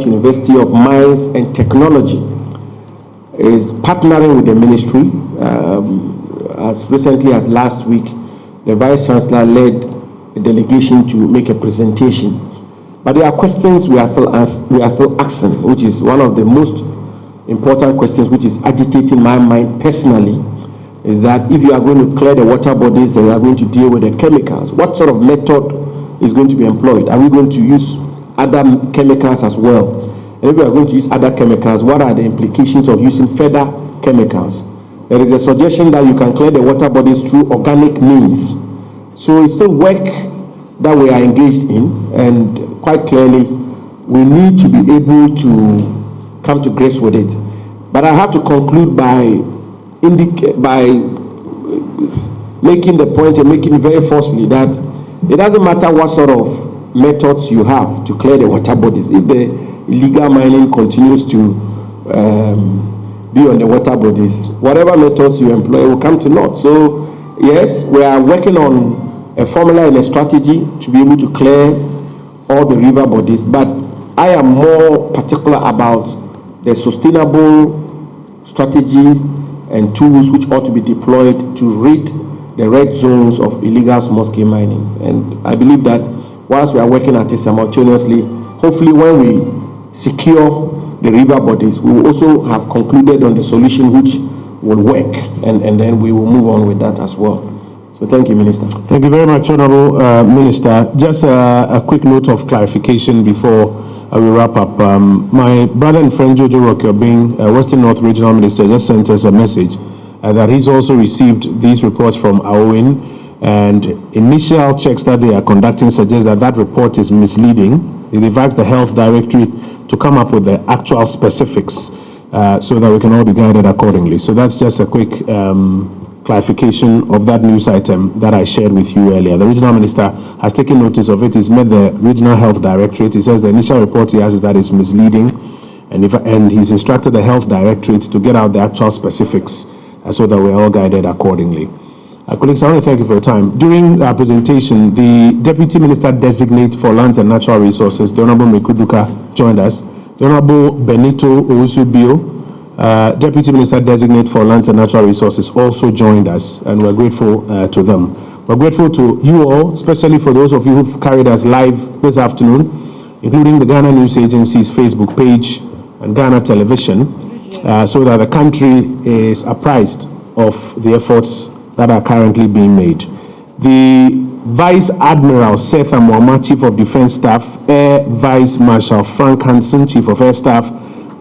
University of Mines and Technology is partnering with the ministry. As recently as last week, the Vice Chancellor led a delegation to make a presentation. But there are questions we are still asking, which is one of the most important questions, which is agitating my mind personally, is that if you are going to clear the water bodies and you are going to deal with the chemicals, what sort of method is going to be employed? Are we going to use other chemicals as well? And if we are going to use other chemicals, what are the implications of using further chemicals? There is a suggestion that you can clear the water bodies through organic means. So it's still work that we are engaged in, and quite clearly we need to be able to come to grips with it. But I have to conclude by making the point and making it very forcefully that it doesn't matter what sort of methods you have to clear the water bodies. If the illegal mining continues to be on the water bodies, whatever methods you employ will come to naught. So yes, we are working on a formula and a strategy to be able to clear all the river bodies, but I am more particular about the sustainable strategy and tools which ought to be deployed to rid the red zones of illegal small-scale mining. And I believe that whilst we are working at it simultaneously, hopefully when we secure the river bodies, we will also have concluded on the solution which will work, and then we will move on with that as well. So thank you, Minister. Thank you very much, Honorable Minister. Just a quick note of clarification before we wrap up. My brother and friend Jojo Rokiobing, Western North Regional Minister, just sent us a message that he's also received these reports from AOIN, and initial checks that they are conducting suggest that that report is misleading. They've asked the Health Directorate to come up with the actual specifics so that we can all be guided accordingly. So that's just a quick clarification of that news item that I shared with you earlier. The Regional Minister has taken notice of it. He's met the Regional Health Directorate. He says the initial report he has is that it's misleading, and he's instructed the Health Directorate to get out the actual specifics so that we're all guided accordingly. Colleagues, I want to thank you for your time. During our presentation, the Deputy Minister Designate for Lands and Natural Resources, the Honorable Mekuduka, joined us. The Honorable Benito Ousubio, Deputy Minister Designate for Lands and Natural Resources, also joined us, and we're grateful to them. We're grateful to you all, especially for those of you who've carried us live this afternoon, including the Ghana News Agency's Facebook page and Ghana Television, so that the country is apprised of the efforts that are currently being made. The Vice Admiral Seth Amuama, Chief of Defense Staff, Air Vice Marshal Frank Hansen, Chief of Air Staff,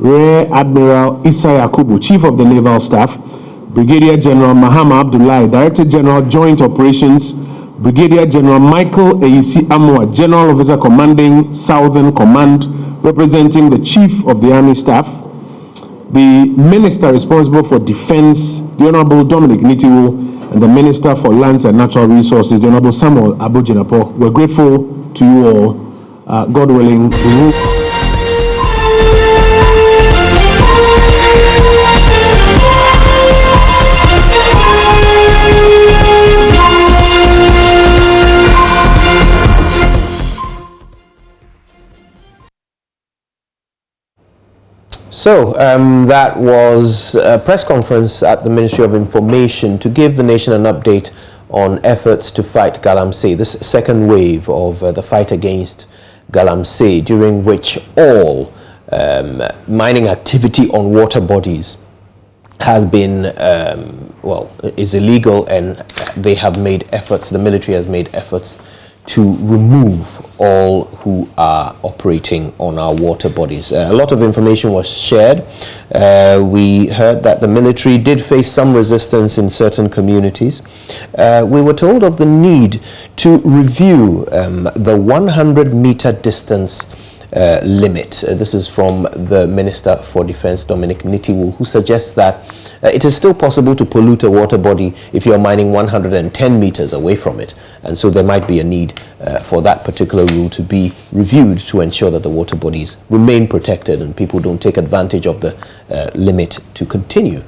Rear Admiral Issa Yakubu, Chief of the Naval Staff, Brigadier General Mahama Abdullahi, Director General Joint Operations, Brigadier General Michael Eyisi Amwa, General Officer Commanding Southern Command, representing the Chief of the Army Staff, the Minister responsible for Defense, the Honorable Dominic Nitiwo, and the Minister for Lands and Natural Resources, the Honorable Samuel Abujinapo. We're grateful to you all. God willing, we will So that was a press conference at the Ministry of Information to give the nation an update on efforts to fight Galamsey, this second wave of the fight against Galamsey, during which all mining activity on water bodies has been, is illegal, and they have made efforts, the military has made efforts to remove all who are operating on our water bodies. A lot of information was shared. We heard that the military did face some resistance in certain communities. We were told of the need to review the 100-meter distance limit. This is from the Minister for Defense, Dominic Nitiwul, who suggests that it is still possible to pollute a water body if you are mining 110 meters away from it. And so there might be a need for that particular rule to be reviewed to ensure that the water bodies remain protected and people don't take advantage of the limit to continue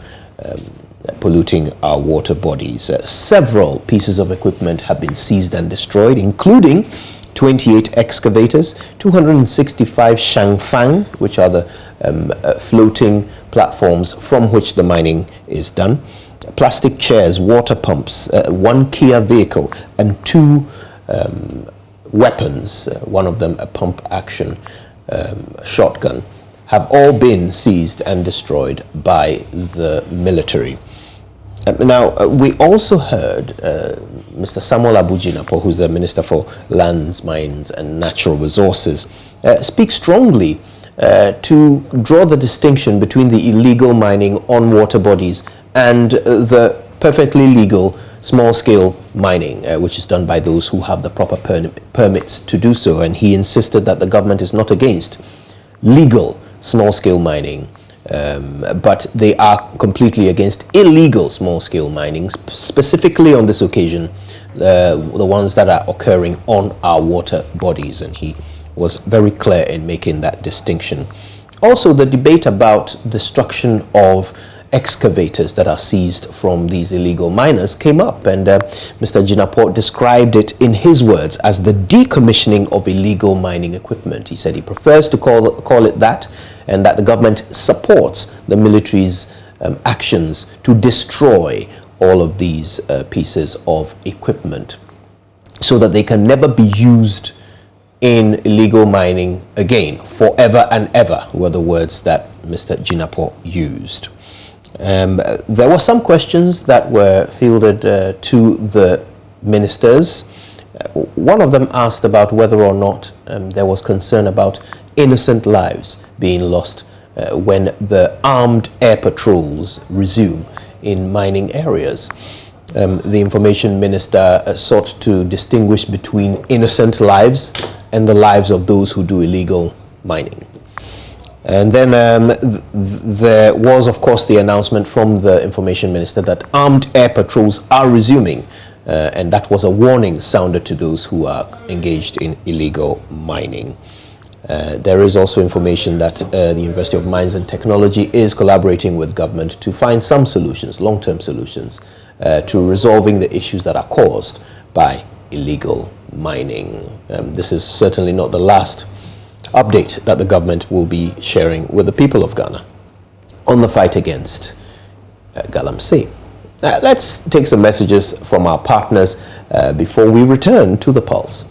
polluting our water bodies. Several pieces of equipment have been seized and destroyed, including 28 excavators, 265 shangfang, which are the floating platforms from which the mining is done, plastic chairs, water pumps, one Kia vehicle, and 2 weapons, one of them a pump action shotgun, have all been seized and destroyed by the military. Now, we also heard Mr. Samuel Abujinapo, who's the Minister for Lands, Mines and Natural Resources, speak strongly to draw the distinction between the illegal mining on water bodies and the perfectly legal small-scale mining, which is done by those who have the proper permits to do so. And he insisted that the government is not against legal small-scale mining, but they are completely against illegal small-scale mining, specifically on this occasion, the ones that are occurring on our water bodies, and he was very clear in making that distinction. Also, the debate about destruction of excavators that are seized from these illegal miners came up, and Mr. Jinapor described it in his words as the decommissioning of illegal mining equipment. He said he prefers to call it that, and that the government supports the military's actions to destroy all of these pieces of equipment so that they can never be used in illegal mining again. Forever and ever were the words that Mr. Jinapor used. There were some questions that were fielded to the ministers. One of them asked about whether or not there was concern about innocent lives being lost when the armed air patrols resume in mining areas. The information minister sought to distinguish between innocent lives and the lives of those who do illegal mining. And then there was, of course, the announcement from the information minister that armed air patrols are resuming, and that was a warning sounded to those who are engaged in illegal mining. There is also information that the University of Mines and Technology is collaborating with government to find some solutions, long-term solutions, to resolving the issues that are caused by illegal mining. This is certainly not the last update that the government will be sharing with the people of Ghana on the fight against Galamsey. Let's take some messages from our partners before we return to the Pulse.